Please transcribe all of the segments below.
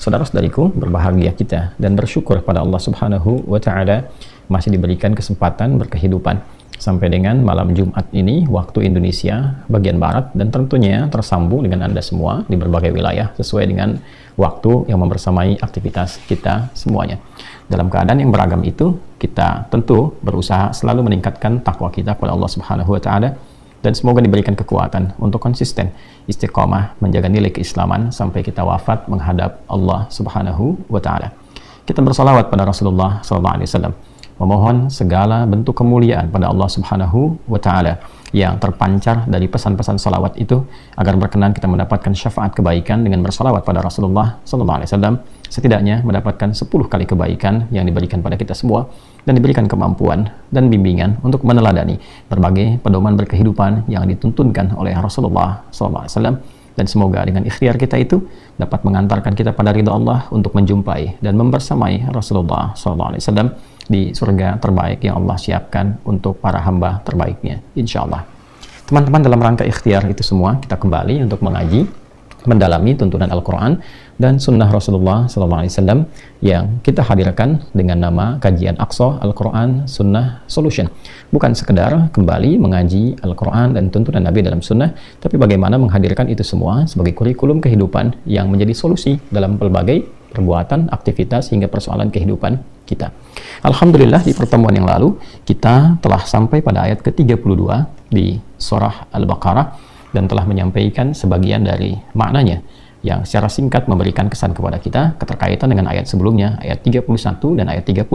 saudara-saudariku, berbahagia kita dan bersyukur pada Allah Subhanahu wa Ta'ala masih diberikan kesempatan berkehidupan sampai dengan malam Jumat ini waktu Indonesia bagian barat, dan tentunya tersambung dengan Anda semua di berbagai wilayah sesuai dengan waktu yang membersamai aktivitas kita semuanya. Dalam keadaan yang beragam itu, kita tentu berusaha selalu meningkatkan takwa kita kepada Allah Subhanahu wa Ta'ala, dan semoga diberikan kekuatan untuk konsisten istiqomah menjaga nilai keislaman sampai kita wafat menghadap Allah Subhanahu wa Ta'ala. Kita bersalawat pada Rasulullah SAW, memohon segala bentuk kemuliaan pada Allah Subhanahu wa Ta'ala yang terpancar dari pesan-pesan salawat itu, agar berkenan kita mendapatkan syafaat kebaikan dengan bersalawat pada Rasulullah SAW, setidaknya mendapatkan 10 kali kebaikan yang diberikan pada kita semua, dan diberikan kemampuan dan bimbingan untuk meneladani berbagai pedoman berkehidupan yang dituntunkan oleh Rasulullah SAW, dan semoga dengan ikhtiar kita itu dapat mengantarkan kita pada ridha Allah untuk menjumpai dan membersamai Rasulullah SAW di surga terbaik yang Allah siapkan untuk para hamba terbaiknya, insya Allah. Teman-teman, dalam rangka ikhtiar itu semua, kita kembali untuk mengaji, mendalami tuntunan Al-Quran dan sunnah Rasulullah SAW yang kita hadirkan dengan nama kajian Aqsa Al-Quran Sunnah Solution. Bukan sekedar kembali mengaji Al-Quran dan tuntunan Nabi dalam sunnah, tapi bagaimana menghadirkan itu semua sebagai kurikulum kehidupan yang menjadi solusi dalam berbagai perbuatan, aktivitas, hingga persoalan kehidupan kita. Alhamdulillah, di pertemuan yang lalu kita telah sampai pada ayat ke-32 di surah Al-Baqarah dan telah menyampaikan sebagian dari maknanya yang secara singkat memberikan kesan kepada kita keterkaitan dengan ayat sebelumnya, ayat 31 dan ayat 30,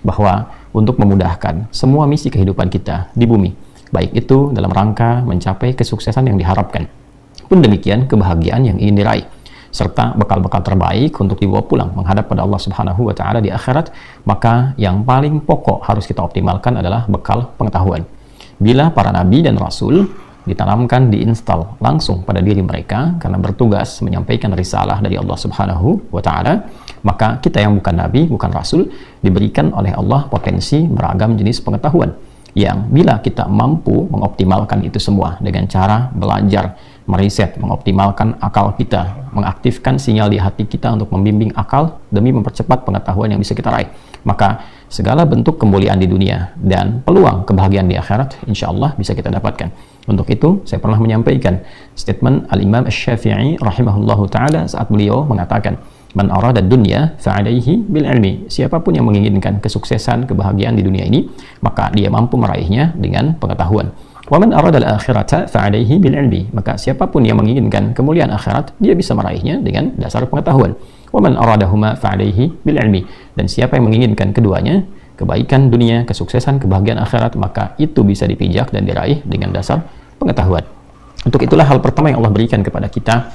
bahwa untuk memudahkan semua misi kehidupan kita di bumi, baik itu dalam rangka mencapai kesuksesan yang diharapkan, pun demikian kebahagiaan yang ingin diraih, serta bekal-bekal terbaik untuk dibawa pulang menghadap pada Allah Subhanahu wa Ta'ala di akhirat, maka yang paling pokok harus kita optimalkan adalah bekal pengetahuan. Bila para nabi dan rasul ditanamkan, diinstal langsung pada diri mereka karena bertugas menyampaikan risalah dari Allah Subhanahu wa Ta'ala, maka kita yang bukan nabi, bukan rasul, diberikan oleh Allah potensi beragam jenis pengetahuan yang bila kita mampu mengoptimalkan itu semua dengan cara belajar, meriset, mengoptimalkan akal kita, mengaktifkan sinyal di hati kita untuk membimbing akal demi mempercepat pengetahuan yang bisa kita raih, maka segala bentuk kemuliaan di dunia dan peluang kebahagiaan di akhirat insya Allah bisa kita dapatkan. Untuk itu saya pernah menyampaikan statement Al-Imam Asy-Syafi'i rahimahullahu ta'ala saat beliau mengatakan, man arada dunya fa'alaihi bil ilmi, siapapun yang menginginkan kesuksesan, kebahagiaan di dunia ini, maka dia mampu meraihnya dengan pengetahuan. Wa man arada al-akhirata fa'alaihi bil ilmi, maka siapapun yang menginginkan kemuliaan akhirat, dia bisa meraihnya dengan dasar pengetahuan. Wa man aradahuma fa'alaihi bil ilmi, dan siapa yang menginginkan keduanya, kebaikan dunia, kesuksesan, kebahagiaan akhirat, maka itu bisa dipijak dan diraih dengan dasar pengetahuan. Untuk itulah hal pertama yang Allah berikan kepada kita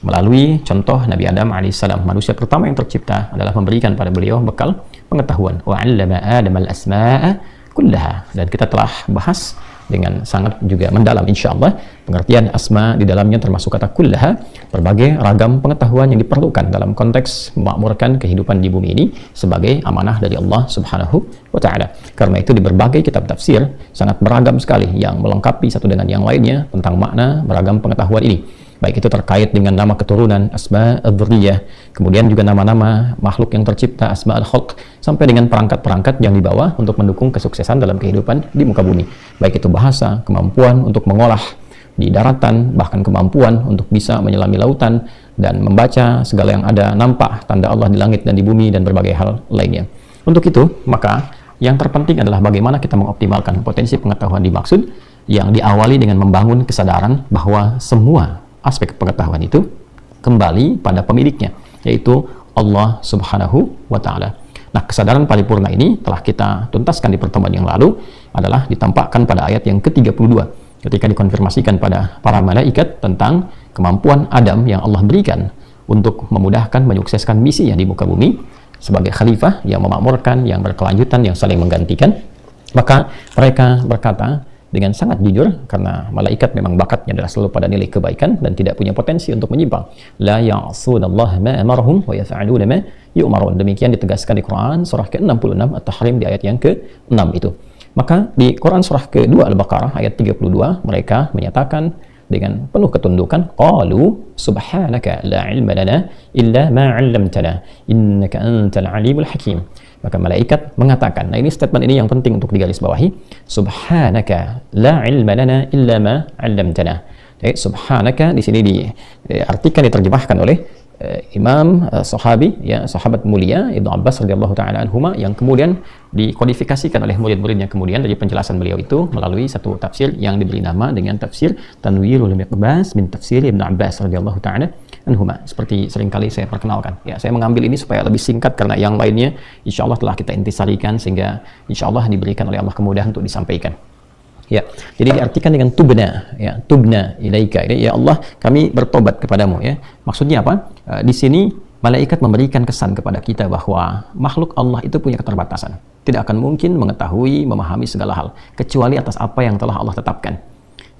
melalui contoh Nabi Adam alaihissalam, manusia pertama yang tercipta, adalah memberikan pada beliau bekal pengetahuan. Wa 'allama Adama al-asma'a kullaha, dan kita telah bahas dengan sangat juga mendalam insyaallah pengertian asma di dalamnya, termasuk kata kullaha, berbagai ragam pengetahuan yang diperlukan dalam konteks memakmurkan kehidupan di bumi ini sebagai amanah dari Allah Subhanahu wa Ta'ala. Karena itu di berbagai kitab tafsir sangat beragam sekali yang melengkapi satu dengan yang lainnya tentang makna beragam pengetahuan ini, baik itu terkait dengan nama keturunan, asma ad-dzurriyyah, kemudian juga nama-nama makhluk yang tercipta, asma al-khalq, sampai dengan perangkat-perangkat yang dibawa untuk mendukung kesuksesan dalam kehidupan di muka bumi, baik itu bahasa, kemampuan untuk mengolah di daratan, bahkan kemampuan untuk bisa menyelami lautan dan membaca segala yang ada, nampak tanda Allah di langit dan di bumi, dan berbagai hal lainnya. Untuk itu, maka yang terpenting adalah bagaimana kita mengoptimalkan potensi pengetahuan dimaksud, yang diawali dengan membangun kesadaran bahwa semua aspek pengetahuan itu kembali pada pemiliknya, yaitu Allah Subhanahu wa Ta'ala. Nah, kesadaran paripurna ini telah kita tuntaskan di pertemuan yang lalu, adalah ditampakkan pada ayat yang ke-32 ketika dikonfirmasikan pada para malaikat tentang kemampuan Adam yang Allah berikan untuk memudahkan, menyukseskan misinya di muka bumi sebagai khalifah yang memakmurkan, yang berkelanjutan, yang saling menggantikan. Maka mereka berkata dengan sangat jujur, karena malaikat memang bakatnya adalah selalu pada nilai kebaikan dan tidak punya potensi untuk menyimpang. La ya'sunallaha ma amarahum wa yaf'aluna ma yu'marun. Demikian ditegaskan di Quran surah ke-66 At-Tahrim di ayat yang ke-6 itu. Maka di Quran surah ke-2 Al-Baqarah ayat 32 mereka menyatakan dengan penuh ketundukan, qalu subhanaka la ilma lana illa ma 'allamtana innaka antal alimul hakim. Maka malaikat mengatakan, nah ini statement ini yang penting untuk digarisbawahi, subhanaka la ilma lana illa ma 'allamtana. Jadi subhanaka di sini diartikan, diterjemahkan oleh Imam sahabi, ya, sahabat mulia Ibnu Abbas radhiyallahu taala anhuma, yang kemudian dikodifikasikan oleh murid-muridnya kemudian dari penjelasan beliau itu melalui satu tafsir yang diberi nama dengan tafsir Tanwirul Miqbas min Tafsir Ibnu Abbas radhiyallahu taala anhuma. Seperti seringkali saya perkenalkan, ya, saya mengambil ini supaya lebih singkat karena yang lainnya insyaallah telah kita intisarikan sehingga insyaallah diberikan oleh Allah kemudahan untuk disampaikan. Ya, jadi diartikan dengan tubna, ya, tubna ilaika, ya Allah kami bertobat kepadamu, ya. Maksudnya apa? Di sini malaikat memberikan kesan kepada kita bahwa makhluk Allah itu punya keterbatasan, tidak akan mungkin mengetahui, memahami segala hal kecuali atas apa yang telah Allah tetapkan.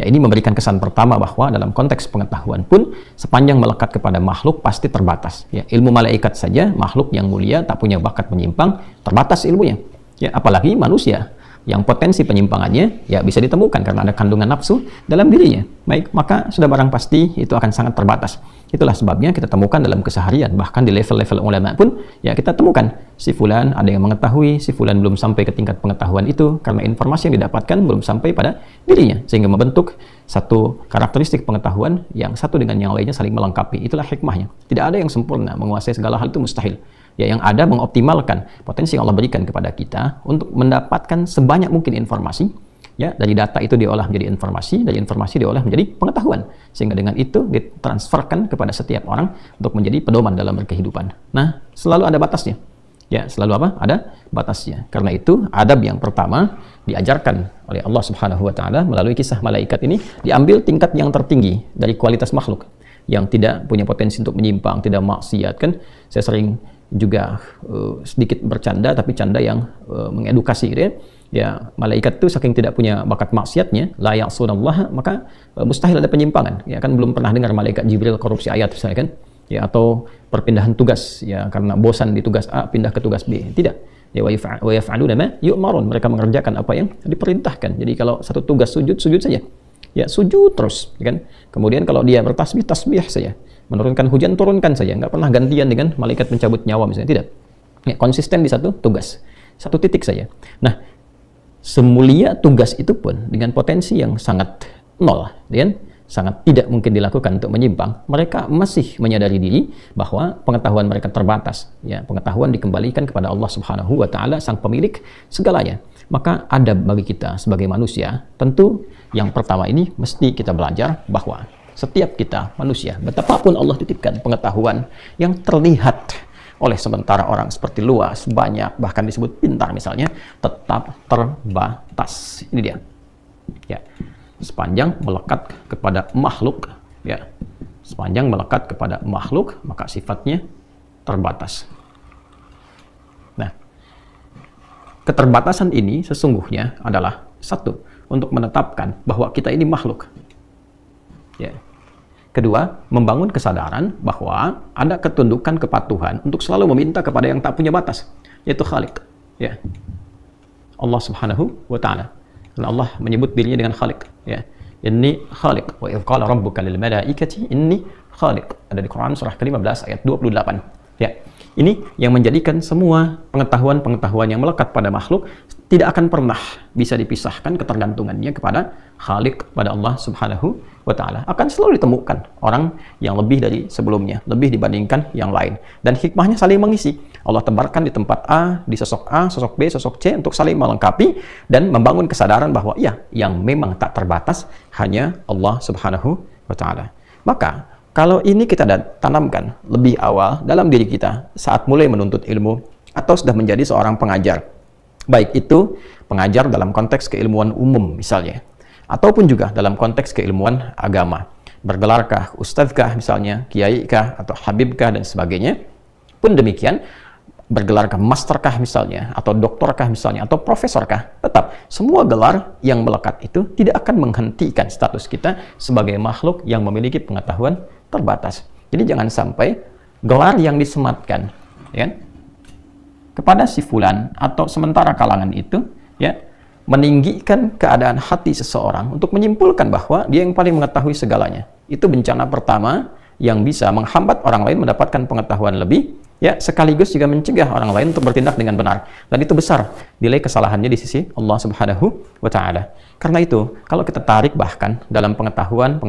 Ya, ini memberikan kesan pertama bahwa dalam konteks pengetahuan pun sepanjang melekat kepada makhluk pasti terbatas. Ya, ilmu malaikat saja, makhluk yang mulia tak punya bakat menyimpang, terbatas ilmunya. Ya, apalagi manusia yang potensi penyimpangannya ya bisa ditemukan karena ada kandungan nafsu dalam dirinya. Baik, maka sudah barang pasti itu akan sangat terbatas. Itulah sebabnya kita temukan dalam keseharian, bahkan di level-level ulama pun ya kita temukan si fulan ada yang mengetahui, si fulan belum sampai ke tingkat pengetahuan itu karena informasi yang didapatkan belum sampai pada dirinya, sehingga membentuk satu karakteristik pengetahuan yang satu dengan yang lainnya saling melengkapi. Itulah hikmahnya. Tidak ada yang sempurna, menguasai segala hal itu mustahil. Ya, yang ada mengoptimalkan potensi yang Allah berikan kepada kita untuk mendapatkan sebanyak mungkin informasi. Ya, dari data itu diolah menjadi informasi, dari informasi diolah menjadi pengetahuan, sehingga dengan itu ditransferkan kepada setiap orang untuk menjadi pedoman dalam berkehidupan. Nah, selalu ada batasnya. Ya, selalu apa? Ada batasnya. Karena itu adab yang pertama diajarkan oleh Allah Subhanahu wa taala melalui kisah malaikat ini, diambil tingkat yang tertinggi dari kualitas makhluk yang tidak punya potensi untuk menyimpang, tidak maksiat. Kan saya sering juga sedikit bercanda, tapi canda yang mengedukasi gitu ya. Ya, malaikat itu saking tidak punya bakat maksiatnya, la ya'sunallaha, maka mustahil ada penyimpangan. Ya kan, belum pernah dengar malaikat Jibril korupsi ayat misalnya kan. Ya, atau perpindahan tugas, ya karena bosan di tugas A pindah ke tugas B. Tidak. Ya, wa yaf'aluna ma yu'marun, mereka mengerjakan apa yang diperintahkan. Jadi kalau satu tugas sujud saja. Ya, sujud terus, ya kan. Kemudian kalau dia bertasbih, tasbih saja. Menurunkan hujan, turunkan saja. Nggak pernah gantian dengan malaikat pencabut nyawa misalnya. Tidak. Ya, konsisten di satu tugas. Satu titik saja. Nah, semulia tugas itu pun dengan potensi yang sangat nol, ya kan? Sangat tidak mungkin dilakukan untuk menyimpang. Mereka masih menyadari diri bahwa pengetahuan mereka terbatas. Ya, pengetahuan dikembalikan kepada Allah Subhanahu wa taala, sang pemilik segalanya. Maka adab bagi kita sebagai manusia, tentu yang pertama ini mesti kita belajar bahwa setiap kita manusia, betapapun Allah titipkan pengetahuan yang terlihat oleh sementara orang seperti luas, banyak, bahkan disebut pintar misalnya, tetap terbatas. Ini dia. Ya. Sepanjang melekat kepada makhluk, ya. Sepanjang melekat kepada makhluk, maka sifatnya terbatas. Nah, keterbatasan ini sesungguhnya adalah satu, untuk menetapkan bahwa kita ini makhluk. Ya. Kedua, membangun kesadaran bahwa ada ketundukan kepatuhan untuk selalu meminta kepada yang tak punya batas, yaitu Khaliq. Ya. Allah Subhanahu wa taala. Karena Allah menyebut dirinya dengan Khaliq. Ya. Inni Khaliq. Wa idh qala rabbuka lil malaikati inni Khaliq. Ada di Quran surah ke-15 ayat 28. Ya. Ini yang menjadikan semua pengetahuan-pengetahuan yang melekat pada makhluk tidak akan pernah bisa dipisahkan ketergantungannya kepada Khaliq, pada Allah Subhanahu wa taala. Akan selalu ditemukan orang yang lebih dari sebelumnya, lebih dibandingkan yang lain. Dan hikmahnya saling mengisi. Allah tebarkan di tempat A, di sosok A, sosok B, sosok C untuk saling melengkapi dan membangun kesadaran bahwa ya, yang memang tak terbatas hanya Allah Subhanahu wa taala. Maka kalau ini kita tanamkan lebih awal dalam diri kita saat mulai menuntut ilmu atau sudah menjadi seorang pengajar, baik itu pengajar dalam konteks keilmuan umum misalnya, ataupun juga dalam konteks keilmuan agama, bergelarkah ustadzkah misalnya, kiaikah atau habibkah dan sebagainya, pun demikian, bergelarkah masterkah misalnya, atau doktorkah misalnya, atau profesorkah, tetap semua gelar yang melekat itu tidak akan menghentikan status kita sebagai makhluk yang memiliki pengetahuan terbatas. Jadi jangan sampai gelar yang disematkan, ya, kepada si fulan atau sementara kalangan itu, ya, meninggikan keadaan hati seseorang untuk menyimpulkan bahwa dia yang paling mengetahui segalanya. Itu bencana pertama yang bisa menghambat orang lain mendapatkan pengetahuan lebih, ya, sekaligus juga mencegah orang lain untuk bertindak dengan benar. Dan itu besar nilai kesalahannya di sisi Allah Subhanahu wa taala. Karena itu, kalau kita tarik bahkan dalam pengetahuan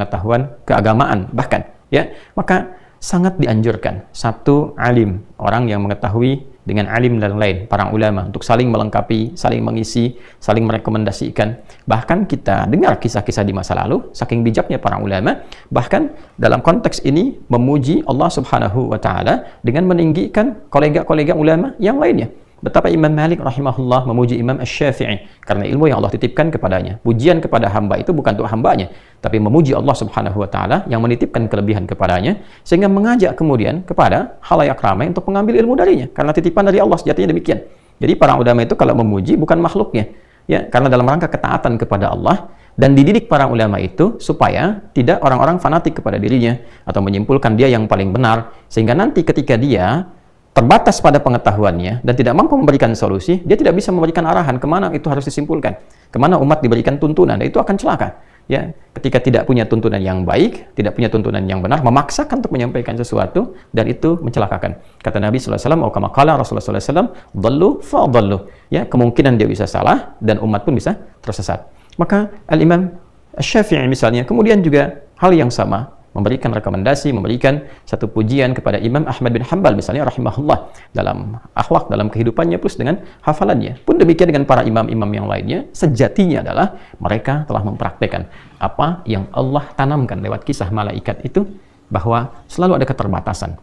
keagamaan bahkan, ya, maka sangat dianjurkan satu alim, orang yang mengetahui dengan alim dan lain, para ulama, untuk saling melengkapi, saling mengisi, saling merekomendasikan. Bahkan kita dengar kisah-kisah di masa lalu, saking bijaknya para ulama, bahkan dalam konteks ini memuji Allah Subhanahu wa taala dengan meninggikan kolega-kolega ulama yang lainnya. Betapa Imam Malik rahimahullah memuji Imam Asy-Syafi'i karena ilmu yang Allah titipkan kepadanya. Pujian kepada hamba itu bukan untuk hambanya, tapi memuji Allah Subhanahu wa taala yang menitipkan kelebihan kepadanya, sehingga mengajak kemudian kepada khalayak ramai untuk mengambil ilmu darinya karena titipan dari Allah, sejatinya demikian. Jadi para ulama itu kalau memuji bukan makhluknya, ya, karena dalam rangka ketaatan kepada Allah, dan dididik para ulama itu supaya tidak orang-orang fanatik kepada dirinya atau menyimpulkan dia yang paling benar, sehingga nanti ketika dia terbatas pada pengetahuannya dan tidak mampu memberikan solusi, dia tidak bisa memberikan arahan kemana itu harus disimpulkan, kemana umat diberikan tuntunan, dan itu akan celaka. Ya, ketika tidak punya tuntunan yang baik, tidak punya tuntunan yang benar, memaksakan untuk menyampaikan sesuatu, dan itu mencelakakan. Kata Nabi SAW, atau kama qala Rasulullah SAW, dhallu fa'dhallu. Ya, kemungkinan dia bisa salah dan umat pun bisa tersesat. Maka Al-Imam Asy-Syafi'i misalnya kemudian juga hal yang sama, memberikan rekomendasi, memberikan satu pujian kepada Imam Ahmad bin Hanbal misalnya rahimahullah dalam akhlak, dalam kehidupannya plus dengan hafalannya. Pun demikian dengan para imam-imam yang lainnya, sejatinya adalah mereka telah mempraktekkan apa yang Allah tanamkan lewat kisah malaikat itu, bahwa selalu ada keterbatasan.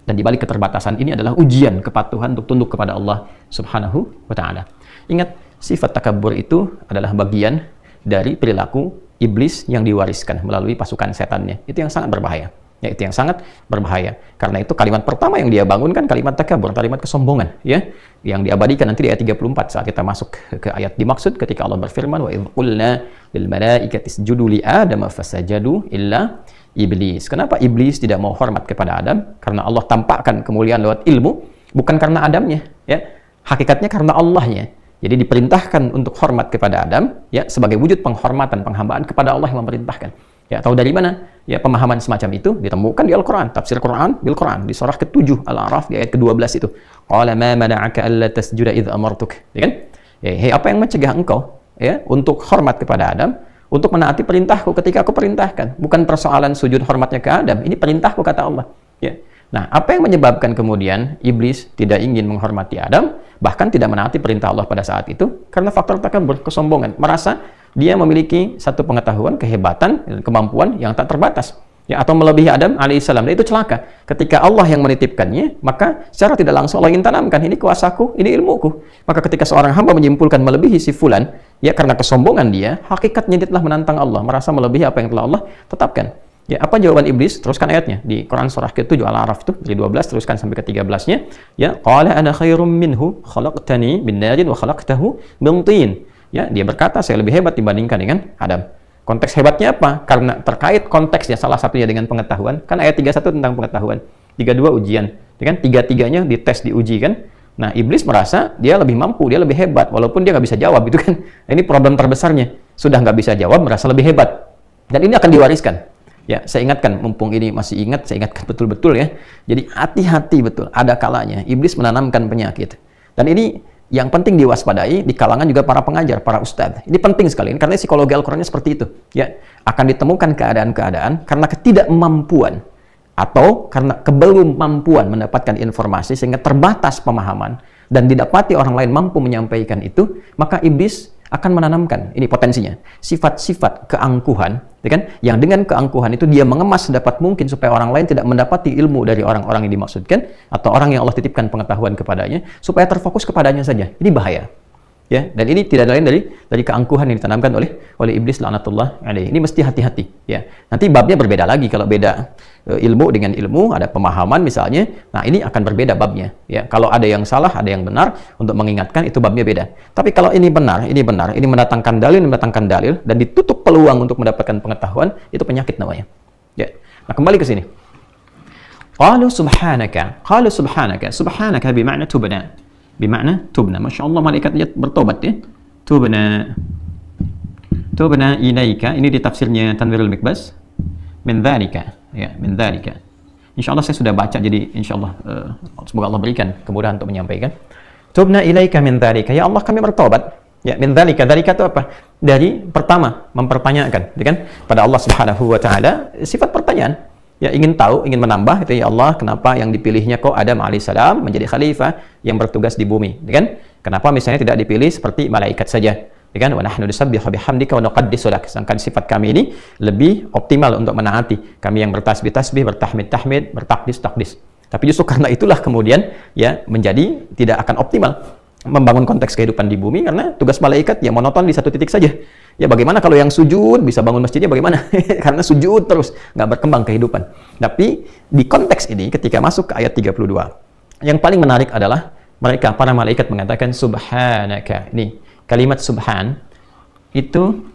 Dan di balik keterbatasan ini adalah ujian kepatuhan untuk tunduk kepada Allah Subhanahu wa taala. Ingat, sifat takabur itu adalah bagian dari perilaku iblis yang diwariskan melalui pasukan setannya. Itu yang sangat berbahaya. Ya, itu yang sangat berbahaya. Karena itu kalimat pertama yang dia bangunkan kalimat takabur, kalimat kesombongan, ya, yang diabadikan nanti di ayat 34 saat kita masuk ke ayat dimaksud ketika Allah berfirman, wa idz qulna lil malaikati isjudu li adama fasajadu illa iblis. Kenapa iblis tidak mau hormat kepada Adam? Karena Allah tampakkan kemuliaan lewat ilmu, bukan karena Adamnya, ya. Hakikatnya karena Allahnya. Jadi diperintahkan untuk hormat kepada Adam, ya, sebagai wujud penghormatan, penghambaan kepada Allah yang memerintahkan. Ya, tahu dari mana? Ya, pemahaman semacam itu ditemukan di Al-Quran, tafsir Quran bil Quran, di surah ke-7 Al-A'raf di ayat ke-12 itu. Qala ma mana'aka alla tasjuda idh amartuk. Ya kan? Hei, apa yang mencegah engkau, ya, untuk hormat kepada Adam, untuk menaati perintahku ketika aku perintahkan? Bukan persoalan sujud hormatnya ke Adam, ini perintahku kata Allah. Ya. Nah, apa yang menyebabkan kemudian iblis tidak ingin menghormati Adam, bahkan tidak menaati perintah Allah pada saat itu? Karena faktor takabur, kesombongan, merasa dia memiliki satu pengetahuan, kehebatan, dan kemampuan yang tak terbatas, ya, atau melebihi Adam alaihissalam. Dan itu celaka. Ketika Allah yang menitipkannya, maka secara tidak langsung Allah ingin tanamkan, ini kuasaku, ini ilmuku. Maka ketika seorang hamba menyimpulkan melebihi si fulan, ya, karena kesombongan dia, hakikatnya dia telah menantang Allah, merasa melebihi apa yang telah Allah tetapkan. Ya, apa jawaban iblis? Teruskan ayatnya di Quran surah ke-7 Al-A'raf itu dari 12 teruskan sampai ke 13-nya. Ya, qala ana khairum minhu khalaqtani min narin wa khalaqtahu min tin. Ya, dia berkata saya lebih hebat dibandingkan dengan Adam. Konteks hebatnya apa? Karena terkait konteksnya, salah satunya dengan pengetahuan. Kan ayat 31 tentang pengetahuan, 32 ujian, ya kan? Tiga-tiganya dites, diuji kan? Nah, iblis merasa dia lebih mampu, dia lebih hebat walaupun dia nggak bisa jawab, itu kan. Ini problem terbesarnya. Sudah nggak bisa jawab, merasa lebih hebat. Dan ini akan diwariskan. Ya, saya ingatkan, mumpung ini masih ingat, saya ingatkan betul-betul ya. Jadi hati-hati betul, ada kalanya iblis menanamkan penyakit. Dan ini yang penting diwaspadai di kalangan juga para pengajar, para ustadz. Ini penting sekali, karena psikologi Al-Qurannya seperti itu. Ya, akan ditemukan keadaan-keadaan karena ketidakmampuan atau karena kebelum-mampuan mendapatkan informasi sehingga terbatas pemahaman dan didapati orang lain mampu menyampaikan itu, maka iblis akan menanamkan, ini potensinya, sifat-sifat keangkuhan, ya kan? Yang dengan keangkuhan itu dia mengemas sedapat mungkin supaya orang lain tidak mendapati ilmu dari orang-orang yang dimaksudkan atau orang yang Allah titipkan pengetahuan kepadanya, supaya terfokus kepadanya saja. Ini bahaya. Ya, dan ini tidak lain dari keangkuhan yang ditanamkan oleh iblis laknatullah alaihi. Ini mesti hati-hati, ya. Nanti babnya berbeda lagi, kalau beda ilmu dengan ilmu, ada pemahaman misalnya. Nah, ini akan berbeda babnya, ya. Kalau ada yang salah, ada yang benar, untuk mengingatkan itu babnya beda. Tapi kalau ini benar, ini mendatangkan dalil dan ditutup peluang untuk mendapatkan pengetahuan, itu penyakit namanya. Ya. Nah, kembali ke sini. Qalu subhanaka. Subhanaka bermakna tubna. Bermakna tubna. Masya Allah, malaikat bertobat ya. tubna ilaika, ini di tafsirnya Tanwirul Mikbas, min dzalika, ya, min dzalika. Insyaallah saya sudah baca, jadi insyaallah semoga Allah berikan kemudahan untuk menyampaikan. Tubna ilaika min dzalika, ya Allah kami bertobat. Ya, min dzalika, dzalika itu apa? Dari pertama mempertanyakan, ya kan? Pada Allah Subhanahu wa taala sifat pertanyaan. Ya, ingin tahu, ingin menambah itu, ya Allah, kenapa yang dipilihnya kok Adam alaihissalam menjadi khalifah yang bertugas di bumi, ya kan? Kenapa misalnya tidak dipilih seperti malaikat saja? Ya kan, wa nahnu nusabbihu bihamdika wa nuqaddisu lak. Sedangkan sifat kami ini lebih optimal untuk menaati. Kami yang bertasbih-tasbih, bertahmid-tahmid, bertakdis-takdis. Tapi justru karena itulah kemudian ya menjadi tidak akan optimal membangun konteks kehidupan di bumi, karena tugas malaikat ya monoton di satu titik saja. Ya bagaimana kalau yang sujud bisa bangun masjidnya, bagaimana? Karena sujud terus, nggak berkembang kehidupan. Tapi di konteks ini ketika masuk ke ayat 32, yang paling menarik adalah mereka, para malaikat mengatakan subhanaka. Ini kalimat subhan itu,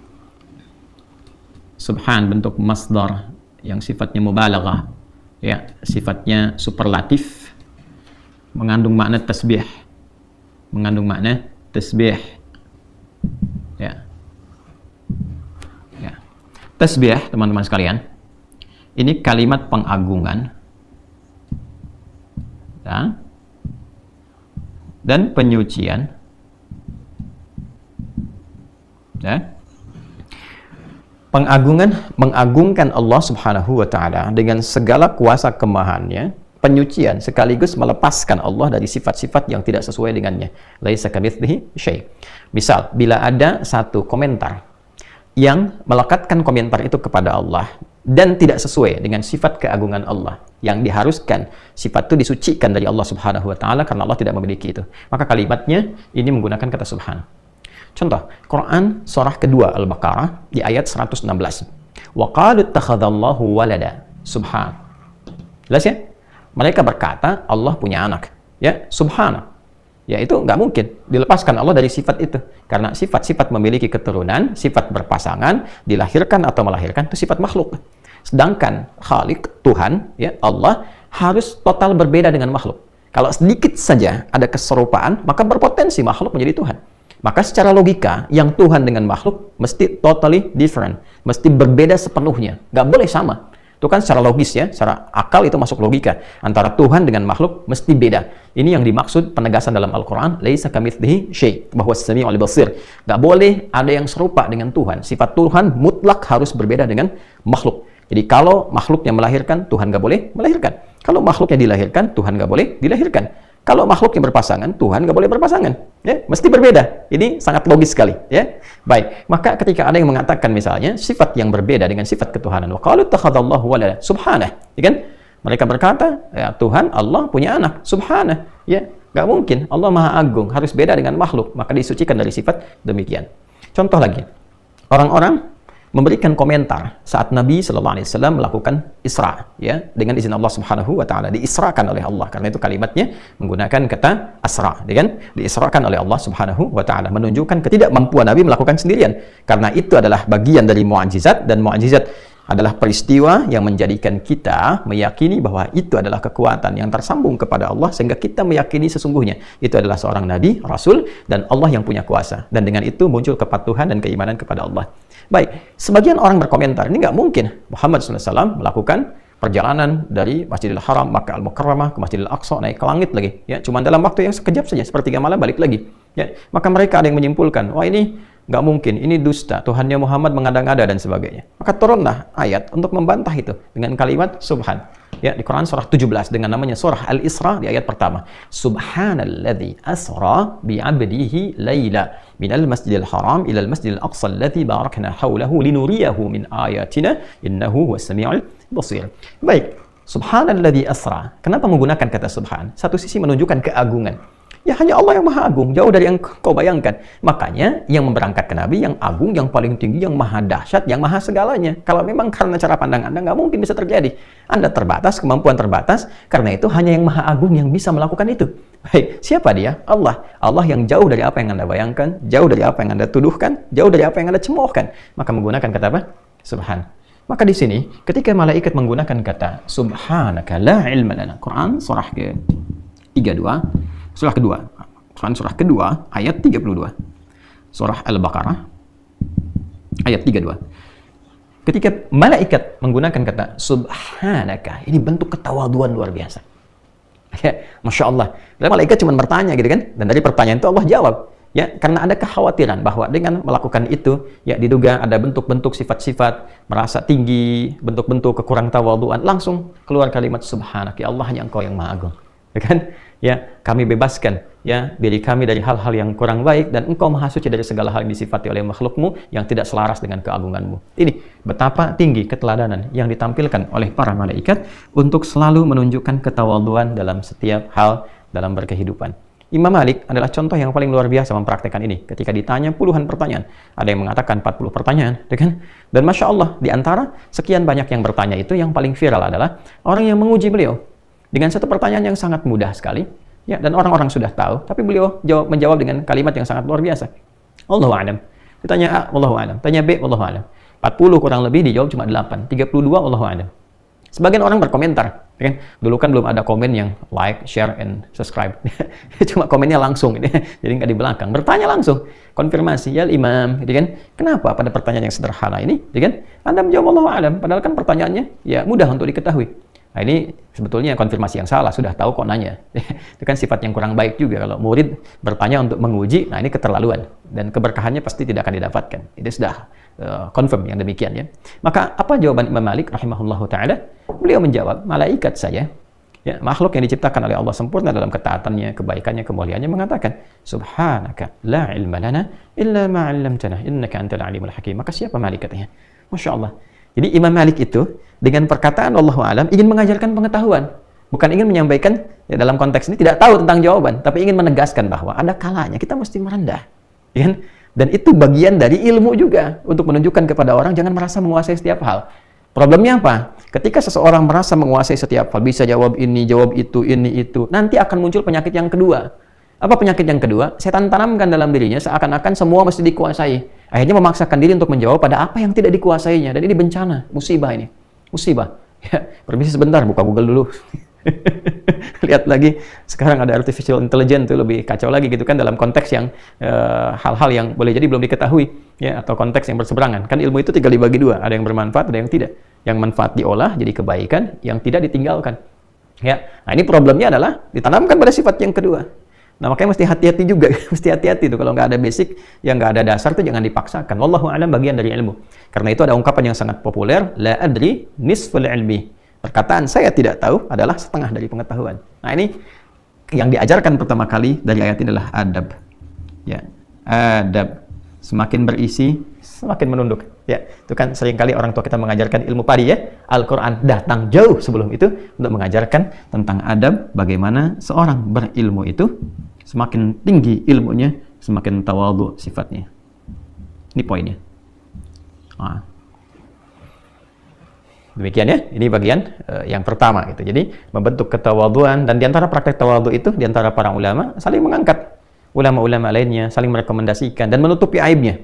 subhan bentuk masdar yang sifatnya mubalaghah, ya, sifatnya superlatif, mengandung makna tasbih, ya. Ya. Tasbih, teman-teman sekalian, ini kalimat pengagungan, ya, dan penyucian, ya. Mengagungkan Allah Subhanahu wa taala dengan segala kuasa kemahannya, penyucian sekaligus melepaskan Allah dari sifat-sifat yang tidak sesuai dengannya. Laisa kamitslihi syai'. Misal, bila ada satu komentar yang melekatkan komentar itu kepada Allah dan tidak sesuai dengan sifat keagungan Allah, yang diharuskan sifat itu disucikan dari Allah Subhanahu wa taala karena Allah tidak memiliki itu, maka kalimatnya ini menggunakan kata subhan. Contoh, Quran surah kedua Al-Baqarah di ayat 116. Wa qalu ittakhadallahu walada. Subhan. Jelas ya? Mereka berkata Allah punya anak. Ya, subhana. Ya, itu nggak mungkin dilepaskan Allah dari sifat itu. Karena sifat-sifat memiliki keturunan, sifat berpasangan, dilahirkan atau melahirkan, itu sifat makhluk. Sedangkan Khalik, Tuhan, ya, Allah harus total berbeda dengan makhluk. Kalau sedikit saja ada keserupaan, maka berpotensi makhluk menjadi Tuhan. Maka secara logika, yang Tuhan dengan makhluk mesti totally different. Mesti berbeda sepenuhnya. Nggak boleh sama. Itu kan secara logis ya, secara akal itu masuk logika. Antara Tuhan dengan makhluk mesti beda. Ini yang dimaksud penegasan dalam Al-Quran, laisa kamitslihi syai', bahwa as-sami'ul basir. Nggak boleh ada yang serupa dengan Tuhan. Sifat Tuhan mutlak harus berbeda dengan makhluk. Jadi kalau makhluknya melahirkan, Tuhan nggak boleh melahirkan. Kalau makhluknya dilahirkan, Tuhan nggak boleh dilahirkan. Kalau makhluknya berpasangan, Tuhan nggak boleh berpasangan. Ya, mesti berbeda. Ini sangat logis sekali. Ya, baik. Maka ketika ada yang mengatakan misalnya sifat yang berbeda dengan sifat ketuhanan, wa qalu ittakhadallahu walada, subhanah, ya kan? Mereka berkata, ya Tuhan Allah punya anak, subhanah. Ya, nggak mungkin. Allah Maha Agung, harus beda dengan makhluk. Maka disucikan dari sifat demikian. Contoh lagi, orang-orang memberikan komentar saat Nabi Shallallahu Alaihi Wasallam melakukan Isra, ya, dengan izin Allah Subhanahu Wa Taala, diisrakan oleh Allah, karena itu kalimatnya menggunakan kata asra, ya kan? Diisrakan oleh Allah Subhanahu Wa Taala, menunjukkan ketidakmampuan Nabi melakukan sendirian, karena itu adalah bagian dari mu'jizat, dan mu'jizat adalah peristiwa yang menjadikan kita meyakini bahwa itu adalah kekuatan yang tersambung kepada Allah, sehingga kita meyakini sesungguhnya itu adalah seorang nabi, rasul, dan Allah yang punya kuasa, dan dengan itu muncul kepatuhan dan keimanan kepada Allah. Baik, sebagian orang berkomentar, ini nggak mungkin Muhammad SAW melakukan perjalanan dari Masjidil Haram, Makkah Al-Mukarramah ke Masjidil Aqsa, naik ke langit lagi, ya, cuma dalam waktu yang sekejap saja, sepertiga malam balik lagi, ya. Maka mereka ada yang menyimpulkan, wah ini nggak mungkin, ini dusta, Tuhannya Muhammad mengada-ngada dan sebagainya. Maka turunlah ayat untuk membantah itu dengan kalimat subhan. Ya, di Quran surah 17 dengan namanya surah Al-Isra di ayat pertama. Subhanalladzi asra bi'abdihi laila minal masjidil haram ilal masjidil aqsa alladzi barakna haulahu linuriyahu min ayatina innahu huwas samiul basir. Baik, subhanalladzi asra. Kenapa menggunakan kata subhan? Satu sisi menunjukkan keagungan. Ya, hanya Allah yang maha agung, jauh dari yang kau bayangkan. Makanya yang memberangkatkan Nabi yang agung, yang paling tinggi, yang maha dahsyat, yang maha segalanya. Kalau memang karena cara pandang Anda, nggak mungkin bisa terjadi. Anda terbatas, kemampuan terbatas, karena itu hanya yang maha agung yang bisa melakukan itu. Baik, siapa dia? Allah. Allah yang jauh dari apa yang Anda bayangkan, jauh dari apa yang Anda tuduhkan, jauh dari apa yang Anda cemoohkan. Maka menggunakan kata apa? Subhan. Maka di sini, ketika malaikat menggunakan kata subhanaka la ilma lana, Quran surah ke-32, surah kedua, Quran surah kedua ayat 32. surah Al-Baqarah ayat 32. Ketika malaikat menggunakan kata subhanaka, ini bentuk ketawaduan luar biasa. Ya, Masya Allah. Dan malaikat cuma bertanya gitu kan, dan dari pertanyaan itu Allah jawab. Ya, karena ada kekhawatiran bahwa dengan melakukan itu, ya diduga ada bentuk-bentuk sifat-sifat merasa tinggi, bentuk-bentuk kekurang tawaduan, langsung keluar kalimat subhanaka, ya Allah, hanya Engkau yang Maha Agung. Ya kan? Ya, kami bebaskan ya diri kami dari hal-hal yang kurang baik, dan Engkau Maha Suci dari segala hal yang disifati oleh makhlukmu yang tidak selaras dengan keagunganmu. Ini betapa tinggi keteladanan yang ditampilkan oleh para malaikat untuk selalu menunjukkan ketawaduan dalam setiap hal dalam berkehidupan. Imam Malik adalah contoh yang paling luar biasa mempraktekkan ini. Ketika ditanya puluhan pertanyaan, ada yang mengatakan 40 pertanyaan, ya kan? Dan Masya Allah, di antara sekian banyak yang bertanya itu, yang paling viral adalah orang yang menguji beliau dengan satu pertanyaan yang sangat mudah sekali, ya, dan orang-orang sudah tahu, tapi beliau menjawab dengan kalimat yang sangat luar biasa. Allahu a'lam. Ditanya A, Allahu a'lam. Tanya B, Allahu a'lam. 40 kurang lebih dijawab cuma 8. 32 Allahu a'lam. Sebagian orang berkomentar, ya kan? Dulu kan belum ada komen yang like, share, and subscribe. Cuma komennya langsung, jadi nggak di belakang. Bertanya langsung, konfirmasi, ya Imam, gitu kan? Kenapa pada pertanyaan yang sederhana ini, gitu kan? Anda menjawab Allahu a'lam, padahal kan pertanyaannya ya mudah untuk diketahui. Nah, ini sebetulnya konfirmasi yang salah, sudah tahu kok nanya. Itu kan sifat yang kurang baik juga kalau murid bertanya untuk menguji. Nah, ini keterlaluan dan keberkahannya pasti tidak akan didapatkan. Itu sudah confirm yang demikian ya. Maka apa jawaban Imam Malik rahimahullahu taala? Beliau menjawab, malaikat saja, ya, makhluk yang diciptakan oleh Allah sempurna dalam ketaatannya, kebaikannya, kemuliaannya, mengatakan subhanaka la ilma lana illa ma 'allamtana innaka antal alimul hakim. Maka siapa malaikatnya? Masya Allah. Jadi Imam Malik itu dengan perkataan Allahu a'lam ingin mengajarkan pengetahuan, bukan ingin menyampaikan ya, dalam konteks ini tidak tahu tentang jawaban, tapi ingin menegaskan bahwa ada kalanya kita mesti merendah, ya kan? Dan itu bagian dari ilmu juga untuk menunjukkan kepada orang jangan merasa menguasai setiap hal. Problemnya apa? Ketika seseorang merasa menguasai setiap hal, bisa jawab ini, jawab itu, ini itu, nanti akan muncul penyakit yang kedua. Apa penyakit yang kedua? Setan tanamkan dalam dirinya seakan-akan semua mesti dikuasai. Akhirnya memaksakan diri untuk menjawab pada apa yang tidak dikuasainya. Dan ini bencana, musibah ini. Musibah. Ya, permisi sebentar, buka Google dulu. Lihat lagi, sekarang ada artificial intelligence tuh lebih kacau lagi gitu kan, dalam konteks yang hal-hal yang boleh jadi belum diketahui ya, atau konteks yang berseberangan. Kan ilmu itu tinggal dibagi dua, ada yang bermanfaat, ada yang tidak. Yang manfaat diolah jadi kebaikan, yang tidak ditinggalkan. Ya, nah ini problemnya adalah ditanamkan pada sifat yang kedua. Nah, makanya mesti hati-hati juga, mesti hati-hati tuh kalau nggak ada basic, yang nggak ada dasar tuh jangan dipaksakan. Wallahu a'lam bagian dari ilmu. Karena itu ada ungkapan yang sangat populer, la adri nisful ilmi. Perkataan saya tidak tahu adalah setengah dari pengetahuan. Nah, ini yang diajarkan pertama kali dari ayat ini adalah adab. Ya, adab. Semakin berisi, semakin menunduk. Ya, itu kan seringkali orang tua kita mengajarkan ilmu padi ya. Al-Quran datang jauh sebelum itu untuk mengajarkan tentang adab, bagaimana seorang berilmu itu semakin tinggi ilmunya, semakin tawadhu sifatnya. Ini poinnya. Nah. Demikian ya, ini bagian yang pertama gitu. Jadi membentuk ketawadhuan, dan diantara praktek tawadhu itu diantara para ulama saling mengangkat ulama-ulama lainnya, saling merekomendasikan dan menutupi aibnya.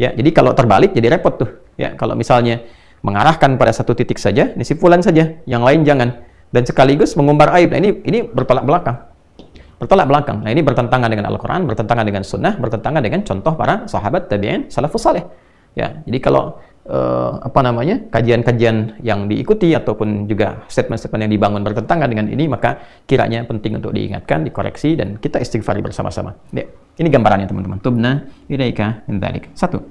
Ya, jadi kalau terbalik jadi repot tuh. Ya, kalau misalnya mengarahkan pada satu titik saja, ini simpulan saja, yang lain jangan, dan sekaligus mengumbar aib. Nah, ini bertolak belakang. Bertolak belakang. Nah, ini bertentangan dengan Al-Quran, bertentangan dengan Sunnah, bertentangan dengan contoh para sahabat tabi'in, salafus saleh. Ya, jadi kalau kajian-kajian yang diikuti ataupun juga statement-statement yang dibangun bertentangan dengan ini, maka kiranya penting untuk diingatkan, dikoreksi, dan kita istighfari bersama-sama. Ya, ini gambarannya teman-teman. Tubna ilaika min dzalik. Satu.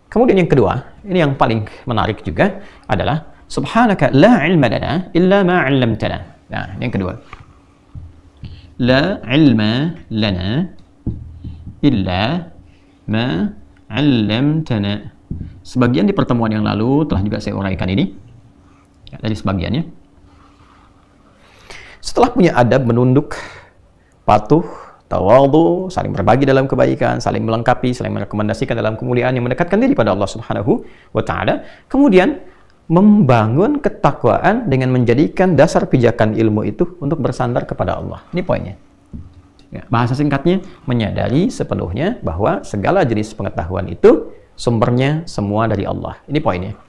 Kemudian yang kedua, ini yang paling menarik juga adalah subhanaka la ilma lana illa ma 'allamtana. Nah, yang kedua. La ilma lana illa ma 'allamtana. Sebagian di pertemuan yang lalu telah juga saya uraikan ini ya, dari sebagiannya. Setelah punya adab, menunduk, patuh, tawadhu, saling berbagi dalam kebaikan, saling melengkapi, saling merekomendasikan dalam kemuliaan yang mendekatkan diri pada Allah Subhanahu wa taala, kemudian membangun ketakwaan dengan menjadikan dasar pijakan ilmu itu untuk bersandar kepada Allah. Ini poinnya. Ya, bahasa singkatnya, menyadari sepenuhnya bahwa segala jenis pengetahuan itu sumbernya semua dari Allah. Ini poinnya.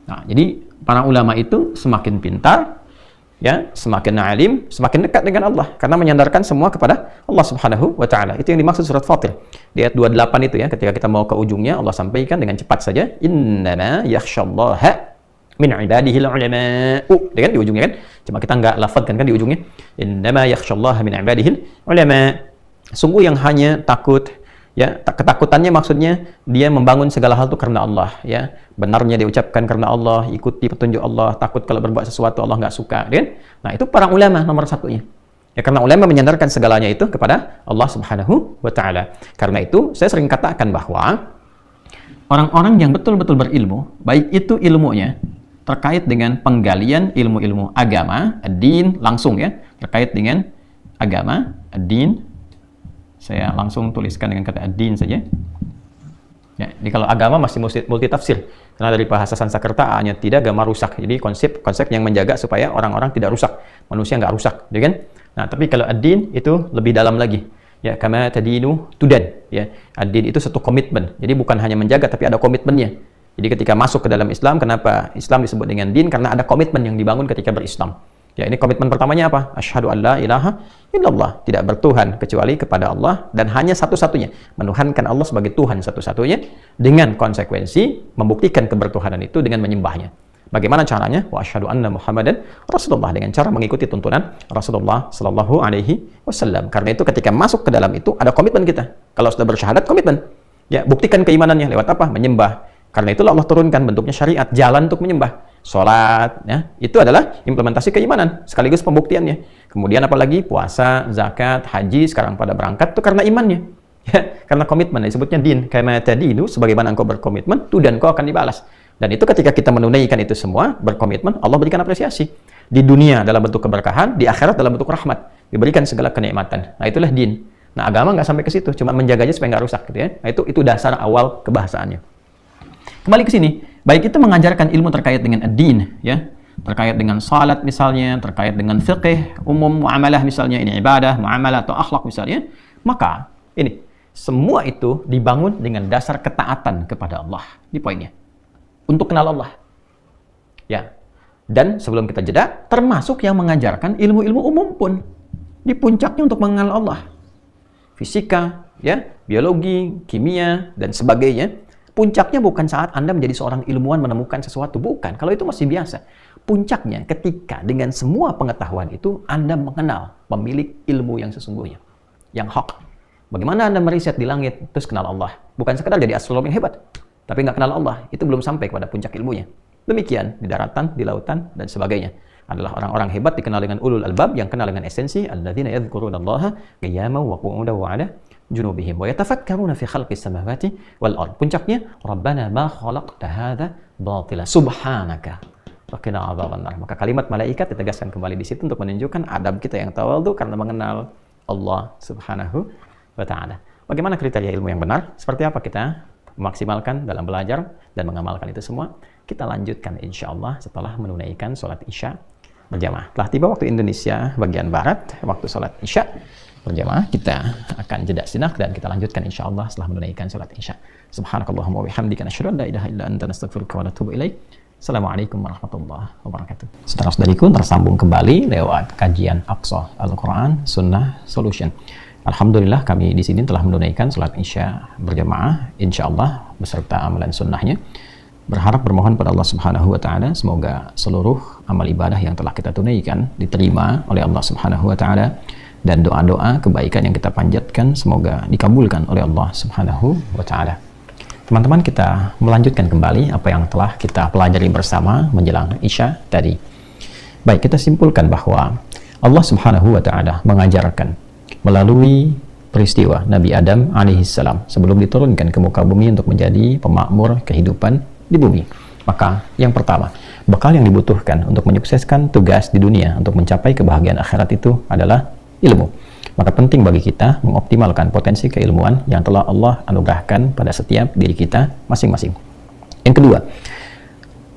Nah, jadi para ulama itu semakin pintar, ya, semakin alim, semakin dekat dengan Allah karena menyandarkan semua kepada Allah Subhanahu wa taala. Itu yang dimaksud surat Fatir. Di ayat 28 itu ya, ketika kita mau ke ujungnya Allah sampaikan dengan cepat saja, innama yakhsyallaha min ibadihil ulama'u. Dengan di ujungnya kan, cuma kita nggak lafadzkan kan di ujungnya, innama yakhsyallaha min ibadihil ulama. Sungguh yang hanya takut, ya, ketakutannya maksudnya dia membangun segala hal itu karena Allah, ya, benarnya diucapkan karena Allah, ikuti petunjuk Allah, takut kalau berbuat sesuatu Allah nggak suka, kan? Nah itu para ulama nomor satunya, ya, karena ulama menyandarkan segalanya itu kepada Allah Subhanahu wa taala. Karena itu saya sering katakan bahwa orang-orang yang betul-betul berilmu, baik itu ilmunya terkait dengan penggalian ilmu-ilmu agama, ad-din langsung, ya, terkait dengan agama, ad-din. Saya langsung tuliskan dengan kata ad-din saja. Ya, jadi kalau agama masih multi tafsir. Karena dari bahasa Sanskerta A-nya tidak, agama rusak. Jadi konsep yang menjaga supaya orang-orang tidak rusak, manusia nggak rusak, ya kan? Nah, tapi kalau ad-din itu lebih dalam lagi. Ya, kama tadinu tudan, ya. Ad-din itu satu komitmen. Jadi bukan hanya menjaga tapi ada komitmennya. Jadi ketika masuk ke dalam Islam, kenapa Islam disebut dengan din? Karena ada komitmen yang dibangun ketika berislam. Ya, ini komitmen pertamanya apa? Asyhadu an la ilaha illallah. Tidak bertuhan kecuali kepada Allah dan hanya satu-satunya. Menuhankan Allah sebagai Tuhan satu-satunya dengan konsekuensi membuktikan kebertuhanan itu dengan menyembahnya. Bagaimana caranya? Wa asyhadu anna Muhammadan Rasulullah, dengan cara mengikuti tuntunan Rasulullah sallallahu alaihi wasallam. Karena itu ketika masuk ke dalam itu ada komitmen kita. Kalau sudah bersyahadat, komitmen. Ya, buktikan keimanannya lewat apa? Menyembah. Karena itulah Allah turunkan bentuknya syariat, jalan untuk menyembah. Sholat, ya, itu adalah implementasi keimanan sekaligus pembuktiannya. Kemudian apalagi puasa, zakat, haji, sekarang pada berangkat itu karena imannya, ya, karena komitmen. Disebutnya din. Kama tadinu, sebagaimana engkau berkomitmen, tu dan kau akan dibalas. Dan itu ketika kita menunaikan itu semua, berkomitmen, Allah berikan apresiasi di dunia dalam bentuk keberkahan, di akhirat dalam bentuk rahmat, diberikan segala kenikmatan. Nah itulah din. Nah agama nggak sampai ke situ, cuma menjaganya supaya nggak rusak, gitu ya. Nah itu dasar awal kebahasaannya. Kembali ke sini, baik itu mengajarkan ilmu terkait dengan ad-din, ya, terkait dengan salat misalnya, terkait dengan fiqh, umum, muamalah misalnya, ini ibadah, muamalah atau akhlak misalnya, maka ini semua itu dibangun dengan dasar ketaatan kepada Allah. Di poinnya, untuk kenal Allah, ya. Dan sebelum kita jeda, termasuk yang mengajarkan ilmu-ilmu umum pun di puncaknya untuk mengenal Allah, fisika, ya, biologi, kimia dan sebagainya. Puncaknya bukan saat Anda menjadi seorang ilmuwan menemukan sesuatu, bukan. Kalau itu masih biasa. Puncaknya ketika dengan semua pengetahuan itu Anda mengenal pemilik ilmu yang sesungguhnya, yang hak. Bagaimana Anda meriset di langit terus kenal Allah? Bukan sekedar jadi astronom yang hebat, tapi nggak kenal Allah, itu belum sampai kepada puncak ilmunya. Demikian di daratan, di lautan dan sebagainya. Adalah orang-orang hebat dikenal dengan ulul albab, yang kenal dengan esensi alladzina yadhkurunallaha qiyaman wa qu'udan wa 'ala junubihim wa yatafakkaruna fi khalqis samawati wal ard. Puncaknya rabbana ma khalaqta hadza batila subhanaka wa qina adzabannar. Maka kalimat malaikat ditegaskan kembali di situ untuk menunjukkan adab kita yang tawadhu karena mengenal Allah Subhanahu wa taala. Bagaimana kriteria ilmu yang benar? Seperti apa kita memaksimalkan dalam belajar dan mengamalkan itu semua? Kita lanjutkan insyaallah setelah menunaikan salat Isya berjamaah. Telah tiba waktu Indonesia bagian barat, waktu salat Isya berjamaah. Kita akan jeda sejenak dan kita lanjutkan insyaallah setelah menunaikan salat Isya. Subhanakallahumma wa bihamdika asyhadu an la ilaha illa anta nastaghfiruka wa natubu ilaik. Assalamualaikum warahmatullahi wabarakatuh. Saudara-saudariku, tersambung kembali lewat kajian Aqsa Al-Quran Sunnah Solution. Alhamdulillah kami di sini telah menunaikan salat Isya berjamaah insyaallah beserta amalan sunnahnya. Berharap bermohon pada Allah Subhanahu wa taala semoga seluruh amal ibadah yang telah kita tunaikan diterima oleh Allah Subhanahu wa taala, dan doa-doa kebaikan yang kita panjatkan semoga dikabulkan oleh Allah Subhanahu wa taala. Teman-teman, kita melanjutkan kembali apa yang telah kita pelajari bersama menjelang Isya tadi. Baik, kita simpulkan bahwa Allah Subhanahu wa taala mengajarkan melalui peristiwa Nabi Adam alaihissalam sebelum diturunkan ke muka bumi untuk menjadi pemakmur kehidupan di bumi. Maka yang pertama, bekal yang dibutuhkan untuk menyukseskan tugas di dunia untuk mencapai kebahagiaan akhirat itu adalah ilmu. Maka penting bagi kita mengoptimalkan potensi keilmuan yang telah Allah anugerahkan pada setiap diri kita masing-masing. Yang kedua,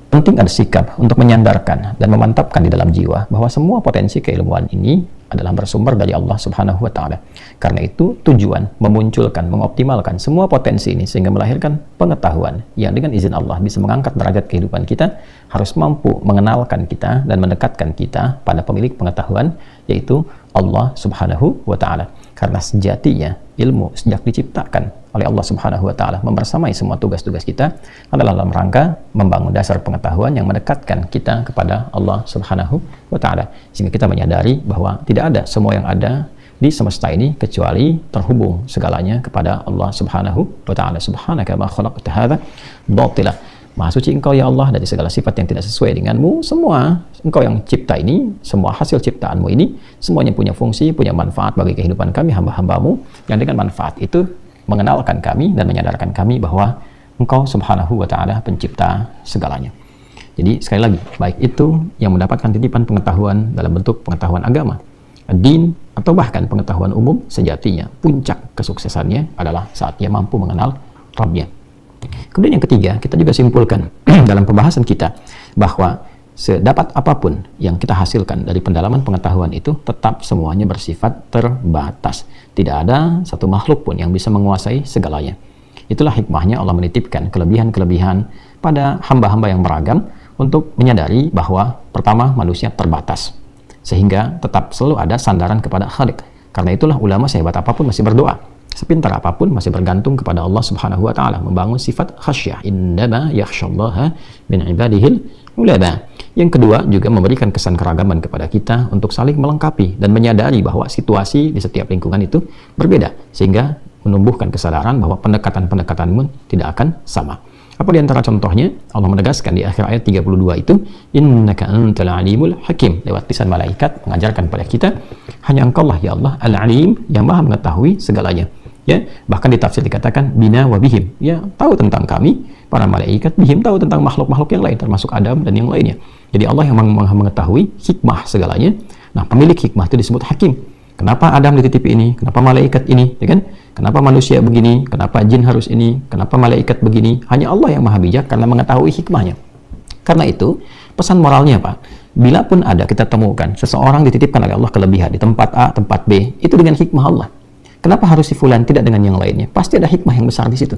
penting ada sikap untuk menyandarkan dan memantapkan di dalam jiwa bahwa semua potensi keilmuan ini adalah bersumber dari Allah Subhanahu wa taala. Karena itu tujuan memunculkan, mengoptimalkan semua potensi ini sehingga melahirkan pengetahuan yang dengan izin Allah bisa mengangkat derajat kehidupan kita, harus mampu mengenalkan kita dan mendekatkan kita pada pemilik pengetahuan, yaitu Allah Subhanahu wa taala. Karena sejatinya ilmu sejak diciptakan oleh Allah Subhanahu wa taala membersamai semua tugas-tugas kita adalah dalam rangka membangun dasar pengetahuan yang mendekatkan kita kepada Allah Subhanahu wa taala, sehingga kita menyadari bahwa tidak ada semua yang ada di semesta ini kecuali terhubung segalanya kepada Allah Subhanahu wa taala. Subhanaka ma khalaqta hadza batila. Maha suci Engkau ya Allah dari segala sifat yang tidak sesuai denganmu. Semua Engkau yang cipta ini, semua hasil ciptaanmu ini, semuanya punya fungsi, punya manfaat bagi kehidupan kami, hamba-hambamu, yang dengan manfaat itu mengenalkan kami dan menyadarkan kami bahwa Engkau Subhanahu wa ta'ala pencipta segalanya. Jadi sekali lagi, baik itu yang mendapatkan titipan pengetahuan dalam bentuk pengetahuan agama, din, atau bahkan pengetahuan umum, sejatinya puncak kesuksesannya adalah saat ia mampu mengenal Rabbnya. Kemudian yang ketiga, kita juga simpulkan dalam pembahasan kita bahwa sedapat apapun yang kita hasilkan dari pendalaman pengetahuan itu tetap semuanya bersifat terbatas. Tidak ada satu makhluk pun yang bisa menguasai segalanya. Itulah hikmahnya Allah menitipkan kelebihan-kelebihan pada hamba-hamba yang beragam untuk menyadari bahwa pertama, manusia terbatas, sehingga tetap selalu ada sandaran kepada Khalik. Karena itulah ulama sehebat apapun masih berdoa, sepintar apapun masih bergantung kepada Allah Subhanahu wa taala, membangun sifat khasyah, innama yakhsyallaha min ibadihil ulama. Yang kedua, juga memberikan kesan keragaman kepada kita untuk saling melengkapi dan menyadari bahwa situasi di setiap lingkungan itu berbeda, sehingga menumbuhkan kesadaran bahwa pendekatan-pendekatanmu tidak akan sama. Apa di antara contohnya? Allah menegaskan di akhir ayat 32 itu, innaka antal alimul hakim, lewat lisan malaikat mengajarkan pada kita, hanya Engkau lah ya Allah al-alim, yang maha mengetahui segalanya. Ya, bahkan di tafsir dikatakan bina wa bihim, ya, tahu tentang kami para malaikat, bihim tahu tentang makhluk-makhluk yang lain termasuk Adam dan yang lainnya. Jadi Allah yang maha mengetahui hikmah segalanya. Nah, pemilik hikmah itu disebut hakim. Kenapa Adam dititipi ini? Kenapa malaikat ini? Ya kan? Kenapa manusia begini? Kenapa jin harus ini? Kenapa malaikat begini? Hanya Allah yang maha bijak karena mengetahui hikmahnya. Karena itu, pesan moralnya Pak, bila pun ada kita temukan seseorang dititipkan oleh Allah kelebihan di tempat A, tempat B, itu dengan hikmah Allah. Kenapa harus si fulan tidak dengan yang lainnya? Pasti ada hikmah yang besar di situ.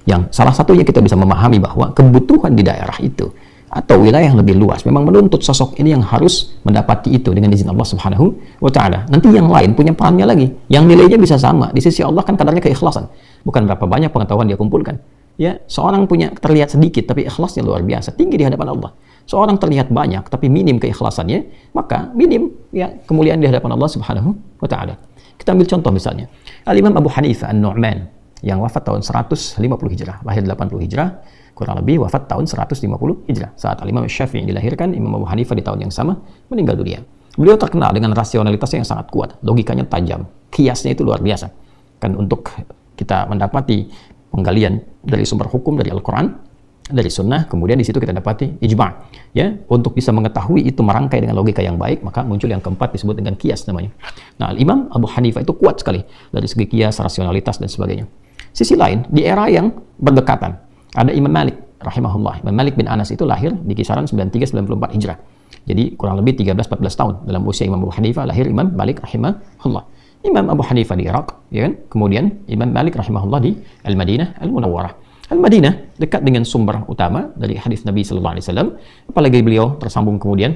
Yang salah satunya kita bisa memahami bahwa kebutuhan di daerah itu atau wilayah yang lebih luas memang menuntut sosok ini yang harus mendapati itu dengan izin Allah Subhanahu wa taala. Nanti yang lain punya perannya lagi, yang nilainya bisa sama. Di sisi Allah kan kadarnya keikhlasan, bukan berapa banyak pengetahuan dia kumpulkan. Ya, seorang punya terlihat sedikit tapi ikhlasnya luar biasa, tinggi di hadapan Allah. Seorang terlihat banyak tapi minim keikhlasannya, maka minim ya kemuliaan di hadapan Allah Subhanahu wa taala. Kita ambil contoh misalnya, Al-Imam Abu Hanifah An-Nu'man yang wafat tahun 150 Hijrah, lahir 80 Hijrah, kurang lebih wafat tahun 150 Hijrah. Saat Al-Imam Syafi'i dilahirkan, Imam Abu Hanifah di tahun yang sama meninggal dunia. Beliau terkenal dengan rasionalitasnya yang sangat kuat, logikanya tajam, kiasnya itu luar biasa. Kan untuk kita mendapati penggalian dari sumber hukum dari Al-Quran, dari sunnah, kemudian di situ kita dapati ijma', ya, untuk bisa mengetahui itu merangkai dengan logika yang baik, maka muncul yang keempat disebut dengan kias namanya. Nah, Imam Abu Hanifah itu kuat sekali dari segi kias, rasionalitas dan sebagainya. Sisi lain, di era yang berdekatan ada Imam Malik rahimahullah. Imam Malik bin Anas itu lahir di kisaran 93-94 Hijrah. Jadi kurang lebih 13-14 tahun dalam usia Imam Abu Hanifah lahir Imam Malik rahimahullah. Imam Abu Hanifah di Irak, ya kan? Kemudian Imam Malik rahimahullah di Al-Madinah Al-Munawwarah. Al-Madinah dekat dengan sumber utama dari hadis Nabi sallallahu alaihi wasallam, apalagi beliau tersambung kemudian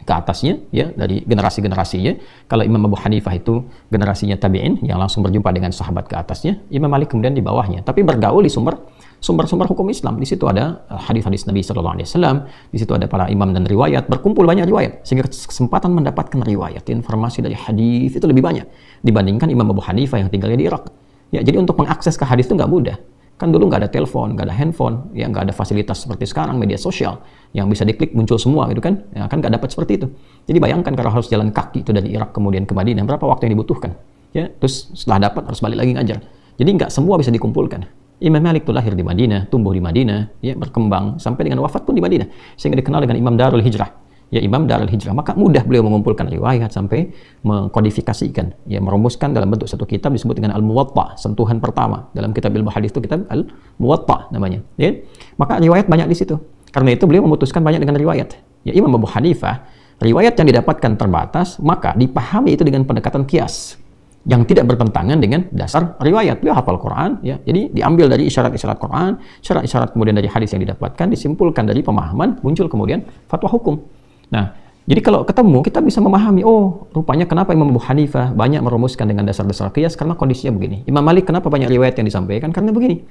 ke atasnya ya dari generasi-generasinya. Kalau Imam Abu Hanifah itu generasinya tabi'in yang langsung berjumpa dengan sahabat ke atasnya, Imam Malik kemudian di bawahnya, tapi bergaul di sumber-sumber hukum Islam. Di situ ada hadis-hadis Nabi sallallahu alaihi wasallam, di situ ada para imam dan riwayat, berkumpul banyak riwayat sehingga kesempatan mendapatkan riwayat, informasi dari hadis itu lebih banyak dibandingkan Imam Abu Hanifah yang tinggalnya di Irak. Ya, jadi untuk mengakses ke hadis itu nggak mudah. Kan dulu nggak ada telepon, nggak ada handphone, ya nggak ada fasilitas seperti sekarang, media sosial yang bisa diklik muncul semua gitu kan, ya kan nggak dapat seperti itu. Jadi bayangkan kalau harus jalan kaki itu dari Irak kemudian ke Madinah, berapa waktu yang dibutuhkan? Ya, terus setelah dapat harus balik lagi ngajar. Jadi nggak semua bisa dikumpulkan. Imam Malik itu lahir di Madinah, tumbuh di Madinah, ya berkembang sampai dengan wafat pun di Madinah, sehingga dikenal dengan Imam Darul Hijrah. Ya, Imam Darul Hijrah. Maka mudah beliau mengumpulkan riwayat sampai mengkodifikasikan, ya merumuskan dalam bentuk satu kitab disebut dengan Al-Muwatta. Sentuhan pertama dalam kitab ilmu hadis itu kitab Al-Muwatta namanya, ya. Maka riwayat banyak di situ. Karena itu beliau memutuskan banyak dengan riwayat. Ya, Imam Abu Hanifah riwayat yang didapatkan terbatas, maka dipahami itu dengan pendekatan qiyas yang tidak bertentangan dengan dasar riwayat. Dia hafal Quran, ya. Jadi diambil dari isyarat-isyarat Quran, isyarat-isyarat kemudian dari hadis yang didapatkan, disimpulkan dari pemahaman, muncul kemudian fatwa hukum. Nah, jadi kalau ketemu kita bisa memahami, oh rupanya kenapa Imam Abu Hanifah banyak merumuskan dengan dasar-dasar qiyas karena kondisinya begini. Imam Malik kenapa banyak riwayat yang disampaikan karena begini.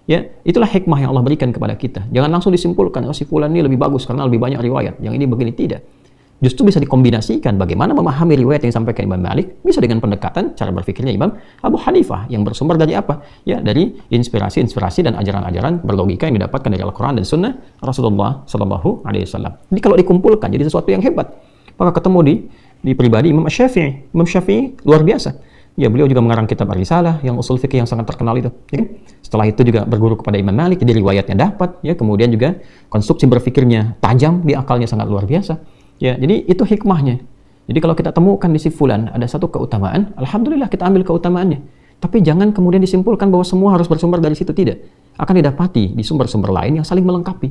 Ya, itulah hikmah yang Allah berikan kepada kita. Jangan langsung disimpulkan, oh si fulan ini lebih bagus karena lebih banyak riwayat, yang ini begini, tidak. Justru bisa dikombinasikan bagaimana memahami riwayat yang disampaikan Imam Malik bisa dengan pendekatan cara berpikirnya Imam Abu Hanifah yang bersumber dari apa? Ya, dari inspirasi-inspirasi dan ajaran-ajaran berlogika yang didapatkan dari Al-Quran dan Sunnah Rasulullah Sallallahu Alaihi Wasallam. Jadi kalau dikumpulkan jadi sesuatu yang hebat. Maka ketemu di pribadi Imam Syafi'i. Imam Syafi'i luar biasa. Ya, beliau juga mengarang kitab Ar-Risalah yang usul fikih yang sangat terkenal itu. Ya. Setelah itu juga berguru kepada Imam Malik, jadi riwayatnya dapat. Ya, kemudian juga konstruksi berpikirnya tajam, di akalnya sangat luar biasa. Ya, jadi itu hikmahnya. Jadi kalau kita temukan di si fulan ada satu keutamaan, alhamdulillah kita ambil keutamaannya. Tapi jangan kemudian disimpulkan bahwa semua harus bersumber dari situ, tidak. Akan didapati di sumber-sumber lain yang saling melengkapi.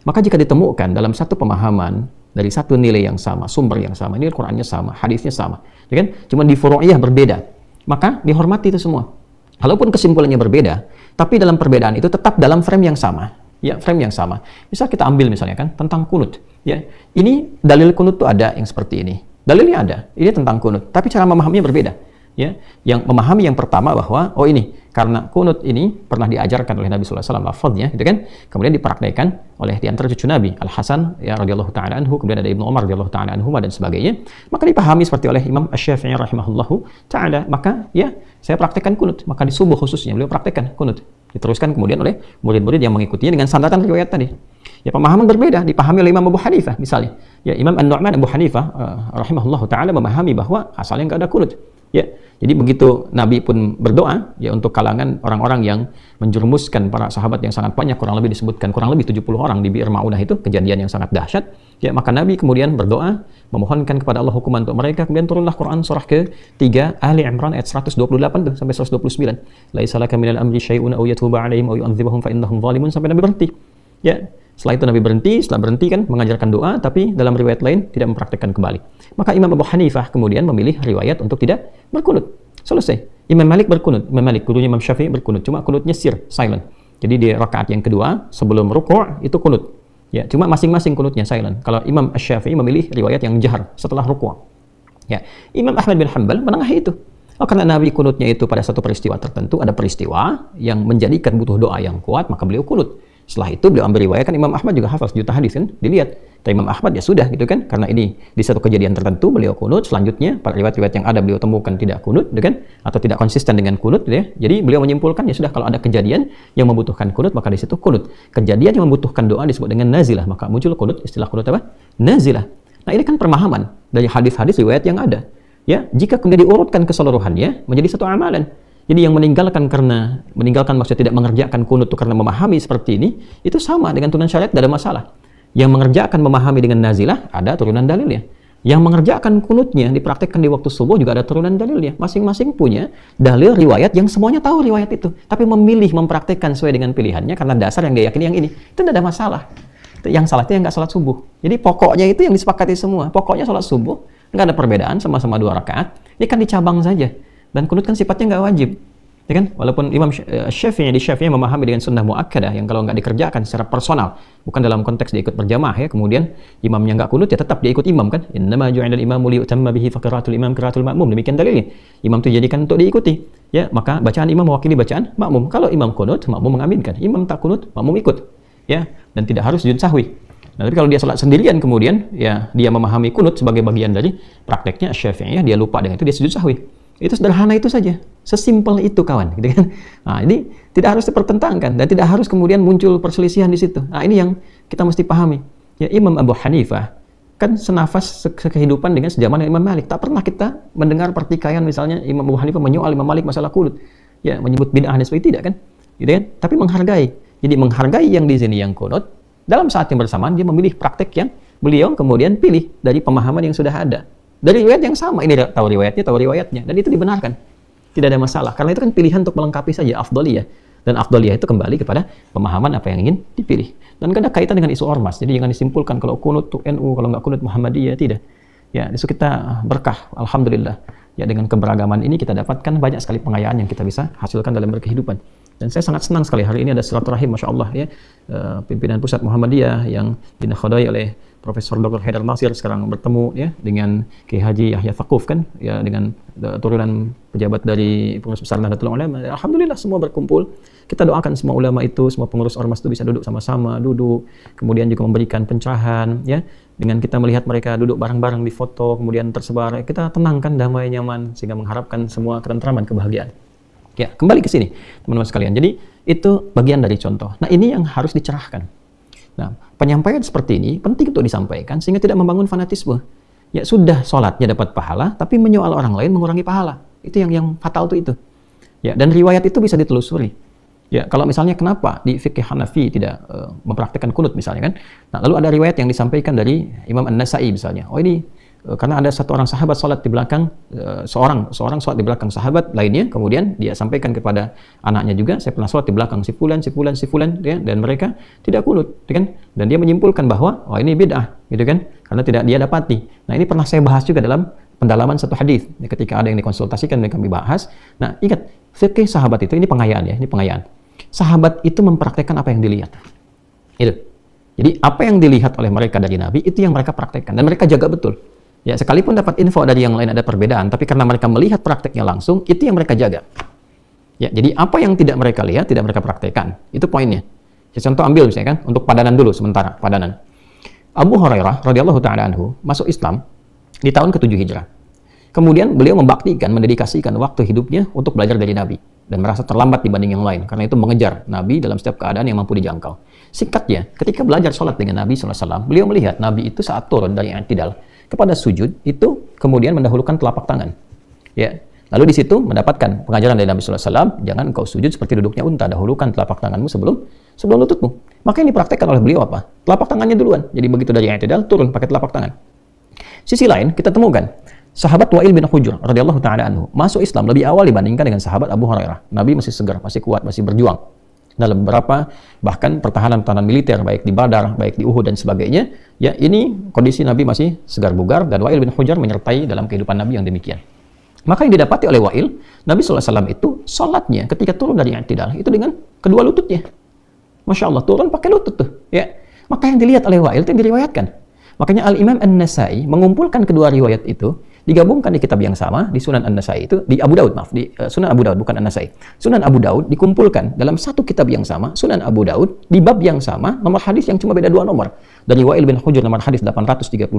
Maka jika ditemukan dalam satu pemahaman dari satu nilai yang sama, sumber yang sama, ini Al-Qur'annya sama, hadisnya sama, ya kan? Cuma di furu'iyah berbeda. Maka dihormati itu semua. Walaupun kesimpulannya berbeda, tapi dalam perbedaan itu tetap dalam frame yang sama. Ya, frame yang sama. Misal kita ambil misalnya kan tentang kunut. Ya, ini dalil kunut tuh ada yang seperti ini. Dalilnya ada. Ini tentang kunut, tapi cara memahaminya berbeda. Ya, yang memahami yang pertama bahwa oh ini karena kunut ini pernah diajarkan oleh Nabi sallallahu alaihi wasallam lafadznya, gitu kan? Kemudian dipraktikkan oleh di antara cucu Nabi, Al Hasan ya radhiyallahu taala anhu, kemudian ada Ibnu Umar radhiyallahu taala anhu dan sebagainya. Maka dipahami seperti oleh Imam Asy-Syafi'i rahimahullahu taala. Maka ya, saya praktekkan kunut. Maka di subuh khususnya beliau praktekkan kunut. Diteruskan kemudian oleh murid-murid yang mengikutinya dengan sandaran riwayat tadi. Ya, pemahaman berbeda dipahami oleh Imam Abu Hanifah misalnya. Ya, Imam An-Nu'man Abu Hanifah rahimahullahu taala memahami bahwa asalnya enggak ada kunut. Ya, jadi begitu Nabi pun berdoa ya untuk kalangan orang-orang yang menjerumuskan para sahabat yang sangat banyak, kurang lebih disebutkan kurang lebih 70 orang di Bi'r Ma'unah, itu kejadian yang sangat dahsyat. Ya, maka Nabi kemudian berdoa memohonkan kepada Allah hukuman untuk mereka. Kemudian turunlah Quran surah ke-3 Ali Imran ayat 128 tuh sampai 129. Laisa laka minal amri syai'un aw yatuba 'alaihim aw yu'adzibahum fa innahum zalimun, sampai Nabi berhenti. Ya, setelah itu Nabi berhenti, setelah berhenti kan mengajarkan doa, tapi dalam riwayat lain tidak mempraktikkan kembali. Maka Imam Abu Hanifah kemudian memilih riwayat untuk tidak berkunut. Selesai. Imam Malik berkunut. Imam Malik, gurunya Imam Syafi'i, berkunut. Cuma kunutnya sir, silent. Jadi di rakaat yang kedua sebelum rukuk itu kunut. Ya, cuma masing-masing kunutnya silent. Kalau Imam Asy-Syafi'i memilih riwayat yang jahar setelah rukuk. Ya, Imam Ahmad bin Hanbal menengahi itu. Oh, karena Nabi kunutnya itu pada satu peristiwa tertentu, ada peristiwa yang menjadikan butuh doa yang kuat, maka beliau kunut. Setelah itu beliau ambil riwayat, kan Imam Ahmad juga hafal sejuta hadis kan, dilihat. Tapi Imam Ahmad ya sudah gitu kan, karena ini di satu kejadian tertentu beliau kunut, selanjutnya pada riwayat-riwayat yang ada beliau temukan tidak kunut, gitu kan, atau tidak konsisten dengan kunut, gitu ya. Jadi beliau menyimpulkan ya sudah, kalau ada kejadian yang membutuhkan kunut maka di situ kunut. Kejadian yang membutuhkan doa disebut dengan nazilah, maka muncul kunut, istilah kunut apa? Nazilah. Nah, ini kan pemahaman dari hadis-hadis riwayat yang ada. Ya, jika kemudian diurutkan keseluruhannya menjadi satu amalan. Jadi yang meninggalkan maksudnya tidak mengerjakan kunut itu karena memahami seperti ini, itu sama dengan turunan syariat, tidak ada masalah. Yang mengerjakan memahami dengan nazilah, ada turunan dalilnya. Yang mengerjakan kunutnya dipraktekkan di waktu subuh juga ada turunan dalilnya. Masing-masing punya dalil riwayat yang semuanya tahu riwayat itu, tapi memilih mempraktekkan sesuai dengan pilihannya karena dasar yang dia yakini yang ini. Itu tidak ada masalah. Yang salah itu yang nggak sholat subuh. Jadi pokoknya itu yang disepakati semua. Pokoknya sholat subuh nggak ada perbedaan, sama-sama 2 rakaat. Ini kan dicabang saja. Dan kunut kan sifatnya nggak wajib, ya kan? Walaupun Imam Syafi'i memahami dengan sunnah muakkadah yang kalau nggak dikerjakan secara personal, bukan dalam konteks dia ikut berjamaah ya, kemudian imamnya nggak kunut ya tetap dia ikut imam kan? Innama ju'ilal imamu liyutamma bihi fa qiraatul imam qiraatul ma'mum. Demikian dalilnya. Imam itu dijadikan untuk diikuti. Ya, maka bacaan imam mewakili bacaan makmum. Kalau imam kunut, makmum mengaminkan. Imam tak kunut, makmum ikut. Ya, dan tidak harus sujud sahwi. Nah, tapi kalau dia salat sendirian kemudian ya dia memahami kunut sebagai bagian dari prakteknya Syafi'iyah, dia lupa dengan itu dia sujud sahwi. Itu sederhana itu saja, sesimpel itu kawan, gitu kan? Nah, ini tidak harus dipertentangkan dan tidak harus kemudian muncul perselisihan di situ. Nah, ini yang kita mesti pahami. Ya, Imam Abu Hanifah kan senafas sekehidupan dengan sejaman dengan Imam Malik. Tak pernah kita mendengar pertikaian misalnya Imam Abu Hanifah menyoal Imam Malik masalah kunut, ya menyebut bid'ah dan sebagainya, tidak kan? Gitu kan? Tapi menghargai. Jadi menghargai yang di sini yang kunut, dalam saat yang bersamaan dia memilih praktek yang beliau kemudian pilih dari pemahaman yang sudah ada. Dari riwayat yang sama, ini tahu riwayatnya, dan itu dibenarkan. Tidak ada masalah, karena itu kan pilihan untuk melengkapi saja afdaliyah. Dan afdaliyah itu kembali kepada pemahaman apa yang ingin dipilih. Dan ada kaitan dengan isu ormas, jadi jangan disimpulkan kalau kunut NU, kalau nggak kunut Muhammadiyah, tidak. Ya, justru kita berkah, alhamdulillah. Ya, dengan keberagaman ini kita dapatkan banyak sekali pengayaan yang kita bisa hasilkan dalam berkehidupan. Dan saya sangat senang sekali hari ini ada silaturahim, masya Allah ya, pimpinan pusat Muhammadiyah yang dinakhodai oleh Profesor Dr. Haidar Nasir sekarang bertemu ya dengan Kiai Haji Yahya Thaquf kan, ya dengan turunan pejabat dari pengurus besar Nahdlatul Ulama. Alhamdulillah semua berkumpul. Kita doakan semua ulama itu, semua pengurus ormas itu bisa duduk sama-sama, kemudian juga memberikan pencerahan ya. Dengan kita melihat mereka duduk bareng-bareng di foto, kemudian tersebar, kita tenangkan, damai, nyaman, sehingga mengharapkan semua ketentraman, kebahagiaan. Ya, kembali ke sini, teman-teman sekalian. Jadi, itu bagian dari contoh. Nah, ini yang harus dicerahkan. Nah, penyampaian seperti ini penting untuk disampaikan, sehingga tidak membangun fanatisme. Ya, sudah sholatnya dapat pahala, tapi menyoal orang lain mengurangi pahala. Itu yang fatal itu. Ya, dan riwayat itu bisa ditelusuri. Ya, kalau misalnya kenapa di fikih Hanafi tidak mempraktikkan kunut misalnya kan. Nah, lalu ada riwayat yang disampaikan dari Imam An-Nasa'i misalnya. Oh ini karena ada satu orang sahabat sholat di belakang seorang sholat di belakang sahabat lainnya, kemudian dia sampaikan kepada anaknya juga, saya pernah sholat di belakang si fulan ya, dan mereka tidak kunut, ya kan? Dan dia menyimpulkan bahwa oh ini bid'ah, gitu kan? Karena tidak dia dapati. Nah, ini pernah saya bahas juga dalam pendalaman satu hadis. Ya, ketika ada yang dikonsultasikan dan kami bahas. Nah, ingat fikih sahabat itu ini pengayaan ya, ini pengayaan. Sahabat itu mempraktekkan apa yang dilihat. Itu. Jadi apa yang dilihat oleh mereka dari Nabi itu yang mereka praktekkan dan mereka jaga betul. Ya, sekalipun dapat info dari yang lain ada perbedaan, tapi karena mereka melihat prakteknya langsung, itu yang mereka jaga. Ya, jadi apa yang tidak mereka lihat, tidak mereka praktekkan. Itu poinnya. Ya, contoh ambil misalnya kan, untuk padanan dulu sementara, padanan. Abu Hurairah radhiyallahu taala anhu masuk Islam di tahun ke-7 Hijrah. Kemudian beliau mendedikasikan waktu hidupnya untuk belajar dari Nabi dan merasa terlambat dibanding yang lain karena itu mengejar Nabi dalam setiap keadaan yang mampu dijangkau. Singkatnya, ketika belajar sholat dengan Nabi SAW, beliau melihat Nabi itu saat turun dari i'tidal kepada sujud itu kemudian mendahulukan telapak tangan. Ya, lalu di situ mendapatkan pengajaran dari Nabi SAW, jangan engkau sujud seperti duduknya unta, dahulukan telapak tanganmu sebelum lututmu. Maka yang dipraktekkan oleh beliau apa? Telapak tangannya duluan. Jadi begitu dari i'tidal turun pakai telapak tangan. Sisi lain kita temukan sahabat Wa'il bin Hujr radhiyallahu taala anhu masuk Islam lebih awal dibandingkan dengan sahabat Abu Hurairah. Nabi masih segar, masih kuat, masih berjuang dalam beberapa bahkan pertahanan militer baik di Badar, baik di Uhud dan sebagainya. Ya, ini kondisi Nabi masih segar bugar dan Wa'il bin Hujr menyertai dalam kehidupan Nabi yang demikian. Maka yang didapati oleh Wa'il, Nabi SAW itu salatnya ketika turun dari i'tidal itu dengan kedua lututnya. Masya Allah, turun pakai lutut tuh. Ya, maka yang dilihat oleh Wa'il itu yang diriwayatkan. Makanya Al-Imam An-Nasai mengumpulkan kedua riwayat itu, digabungkan di kitab yang sama, di Sunan An-Nasai itu, di Abu Daud, di Sunan Abu Daud, bukan An-Nasai. Sunan Abu Daud dikumpulkan dalam satu kitab yang sama, Sunan Abu Daud, di bab yang sama, nomor hadis yang cuma beda 2 nomor. Dari Wa'il bin Hujr nomor hadis 838,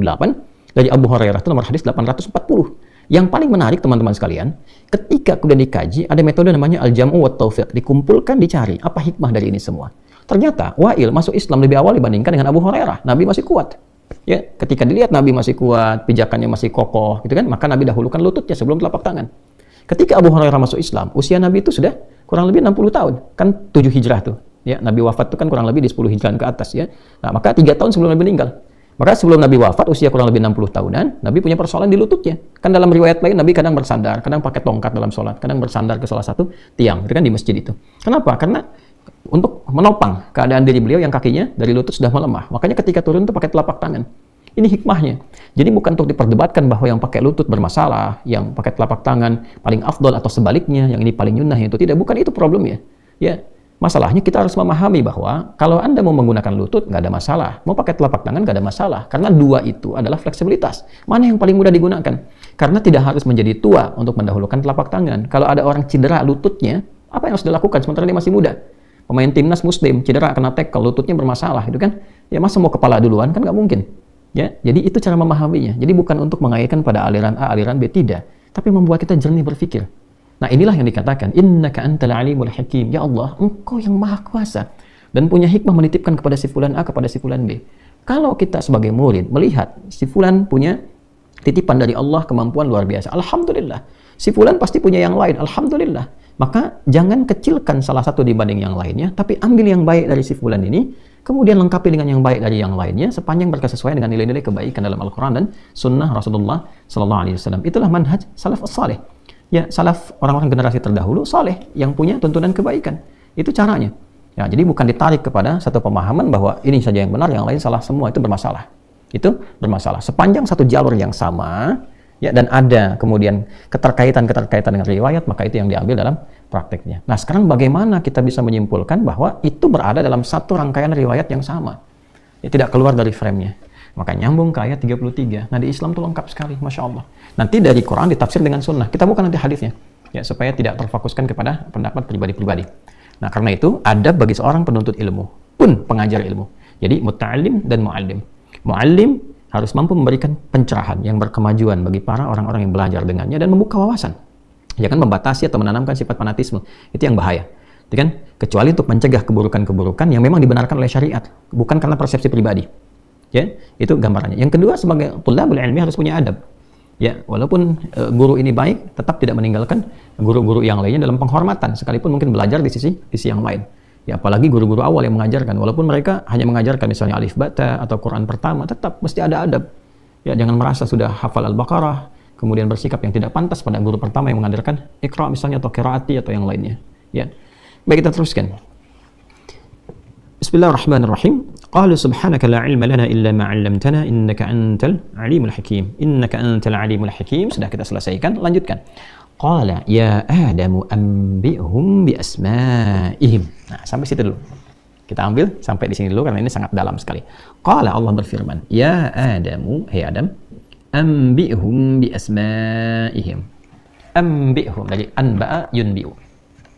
dari Abu Hurairah itu nomor hadis 840. Yang paling menarik teman-teman sekalian, ketika kemudian dikaji, ada metode namanya Al-Jam'u wa Taufiq, dikumpulkan, dicari, apa hikmah dari ini semua. Ternyata Wa'il masuk Islam lebih awal dibandingkan dengan Abu Hurairah. Nabi masih kuat. Ya, ketika dilihat Nabi masih kuat, pijakannya masih kokoh, gitu kan? Maka Nabi dahulukan lututnya sebelum telapak tangan. Ketika Abu Hurairah masuk Islam, usia Nabi itu sudah kurang lebih 60 tahun. Kan 7 Hijrah tuh. Ya, Nabi wafat itu kan kurang lebih di 10 Hijrah ke atas ya. Nah, maka 3 tahun sebelum Nabi meninggal. Maka sebelum Nabi wafat usia kurang lebih 60 tahunan, Nabi punya persoalan di lututnya. Kan dalam riwayat lain Nabi kadang bersandar, kadang pakai tongkat dalam sholat, kadang bersandar ke salah satu tiang, itu kan di masjid itu. Kenapa? Karena untuk menopang keadaan diri beliau yang kakinya dari lutut sudah melemah. Makanya ketika turun itu pakai telapak tangan. Ini hikmahnya. Jadi bukan untuk diperdebatkan bahwa yang pakai lutut bermasalah, yang pakai telapak tangan paling afdol atau sebaliknya, yang ini paling nyunnah itu tidak. Bukan itu problemnya. Ya, masalahnya kita harus memahami bahwa kalau Anda mau menggunakan lutut nggak ada masalah, mau pakai telapak tangan nggak ada masalah, karena dua itu adalah fleksibilitas. Mana yang paling mudah digunakan? Karena tidak harus menjadi tua untuk mendahulukan telapak tangan. Kalau ada orang cedera lututnya, apa yang harus dilakukan sementara dia masih muda? Pemain timnas Muslim cedera kena tackle, lututnya bermasalah, itu kan? Ya masa mau kepala duluan kan nggak mungkin. Ya, jadi itu cara memahaminya. Jadi bukan untuk mengaitkan pada aliran A, aliran B, tidak, tapi membuat kita jernih berpikir. Nah, inilah yang dikatakan innaka antal alimul hakim. Ya Allah, engkau yang maha kuasa dan punya hikmah menitipkan kepada si fulan A kepada si fulan B. Kalau kita sebagai murid melihat si fulan punya titipan dari Allah, kemampuan luar biasa, alhamdulillah. Si fulan pasti punya yang lain, alhamdulillah. Maka jangan kecilkan salah satu dibanding yang lainnya, tapi ambil yang baik dari si fulan ini, kemudian lengkapi dengan yang baik dari yang lainnya sepanjang berkesesuaian dengan nilai-nilai kebaikan dalam Al-Quran dan Sunnah Rasulullah SAW. Itulah manhaj salaf as-salih. Ya, salaf orang-orang generasi terdahulu saleh yang punya tuntunan kebaikan. Itu caranya. Ya, jadi bukan ditarik kepada satu pemahaman bahwa ini saja yang benar, yang lain salah semua, itu bermasalah. itu bermasalah. Sepanjang satu jalur yang sama, ya, dan ada kemudian keterkaitan dengan riwayat, maka itu yang diambil dalam prakteknya. Nah, sekarang bagaimana kita bisa menyimpulkan bahwa itu berada dalam satu rangkaian riwayat yang sama, ya, tidak keluar dari frame-nya. Maka nyambung ke ayat 33. Nah, di Islam itu lengkap sekali, Masya Allah. Nanti dari Quran ditafsir dengan sunnah. Kita bukan nanti hadisnya, ya, supaya tidak terfokuskan kepada pendapat pribadi-pribadi. Nah, karena itu adab bagi seorang penuntut ilmu pun pengajar ilmu. Jadi muta'allim dan mu'allim. Mu'allim harus mampu memberikan pencerahan yang berkemajuan bagi para orang-orang yang belajar dengannya dan membuka wawasan. Jangan membatasi atau menanamkan sifat fanatisme. Itu yang bahaya. Itu kan? Kecuali untuk mencegah keburukan-keburukan yang memang dibenarkan oleh syariat, bukan karena persepsi pribadi. Ya, itu gambarannya. Yang kedua, sebagai thalabul ilmi harus punya adab. Ya, walaupun guru ini baik, tetap tidak meninggalkan guru-guru yang lainnya dalam penghormatan, sekalipun mungkin belajar di sisi yang lain. Ya, apalagi guru-guru awal yang mengajarkan, walaupun mereka hanya mengajarkan misalnya alif bata atau Quran pertama, tetap mesti ada adab. Ya, jangan merasa sudah hafal Al-Baqarah kemudian bersikap yang tidak pantas pada guru pertama yang mengajarkan Iqra misalnya atau qiraati atau yang lainnya. Ya. Baik, kita teruskan. Bismillahirrahmanirrahim. Qalu subhanaka la ilma lana illa ma 'allamtana innaka antal alimul hakim. Innaka antal alimul hakim. Sudah kita selesaikan, lanjutkan. Qala ya Adamu anbi'hum bi asma'ihim. Nah, sampai situ dulu. Kita ambil sampai di sini dulu karena ini sangat dalam sekali. Qala, Allah berfirman, ya Adamu, hai Adam, anbi'hum bi asma'ihim. Anbi'hum dari anba'a yunbi'u.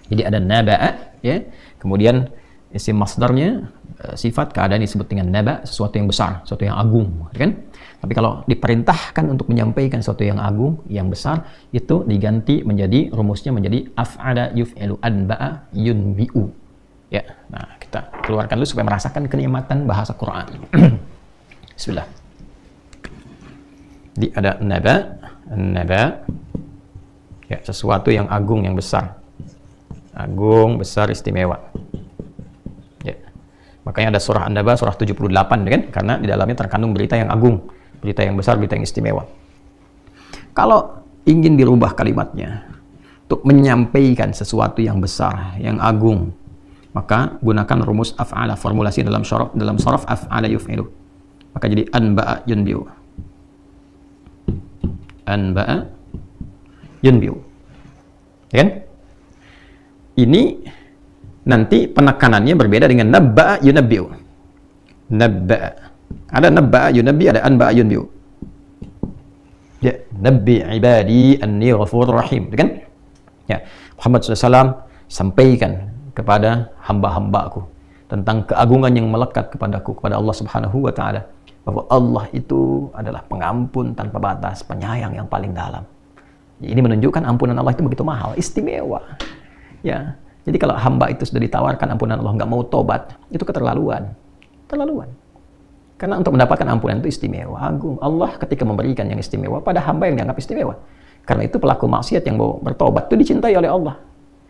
Jadi ada naba'a, ya. Kemudian isim masdarnya sifat keadaan disebut dengan naba, sesuatu yang besar, sesuatu yang agung, kan? Tapi kalau diperintahkan untuk menyampaikan sesuatu yang agung, yang besar, itu diganti menjadi rumusnya menjadi af'ala yuf'ilu anba'a yunbi'u. Ya. Nah, kita keluarkan dulu supaya merasakan kenikmatan bahasa Quran. Bismillah. Di ada naba, ya, sesuatu yang agung, yang besar. Agung, besar, istimewa. Ya. Makanya ada surah An-Naba, surah 78, kan? Karena di dalamnya terkandung berita yang agung, berita yang besar, berita yang istimewa. Kalau ingin dirubah kalimatnya untuk menyampaikan sesuatu yang besar, yang agung, maka gunakan rumus af'ala, formulasi dalam shorof af'ala yuf'ilu. Maka jadi anba'a yunbi'u. Anba'a yunbi'u. Ya kan? Ini nanti penekanannya berbeda dengan nabba'a yunabbi'u. Nabba'a. Ada nabba'a yunabbi, ada anba'a yunbi'u. Ya, nabbi ibadi anni ghafurur rahim, kan? Ya, Muhammad SAW sampaikan kepada hamba-hambaku tentang keagungan yang melekat kepadaku, kepada Allah Subhanahu wa taala, bahwa Allah itu adalah pengampun tanpa batas, penyayang yang paling dalam. Ini menunjukkan ampunan Allah itu begitu mahal, istimewa. Ya, jadi kalau hamba itu sudah ditawarkan ampunan Allah nggak mau tobat, itu keterlaluan. Terlaluan. Karena untuk mendapatkan ampunan itu istimewa, agung. Allah ketika memberikan yang istimewa pada hamba yang dianggap istimewa. Karena itu pelaku maksiat yang mau bertobat itu dicintai oleh Allah.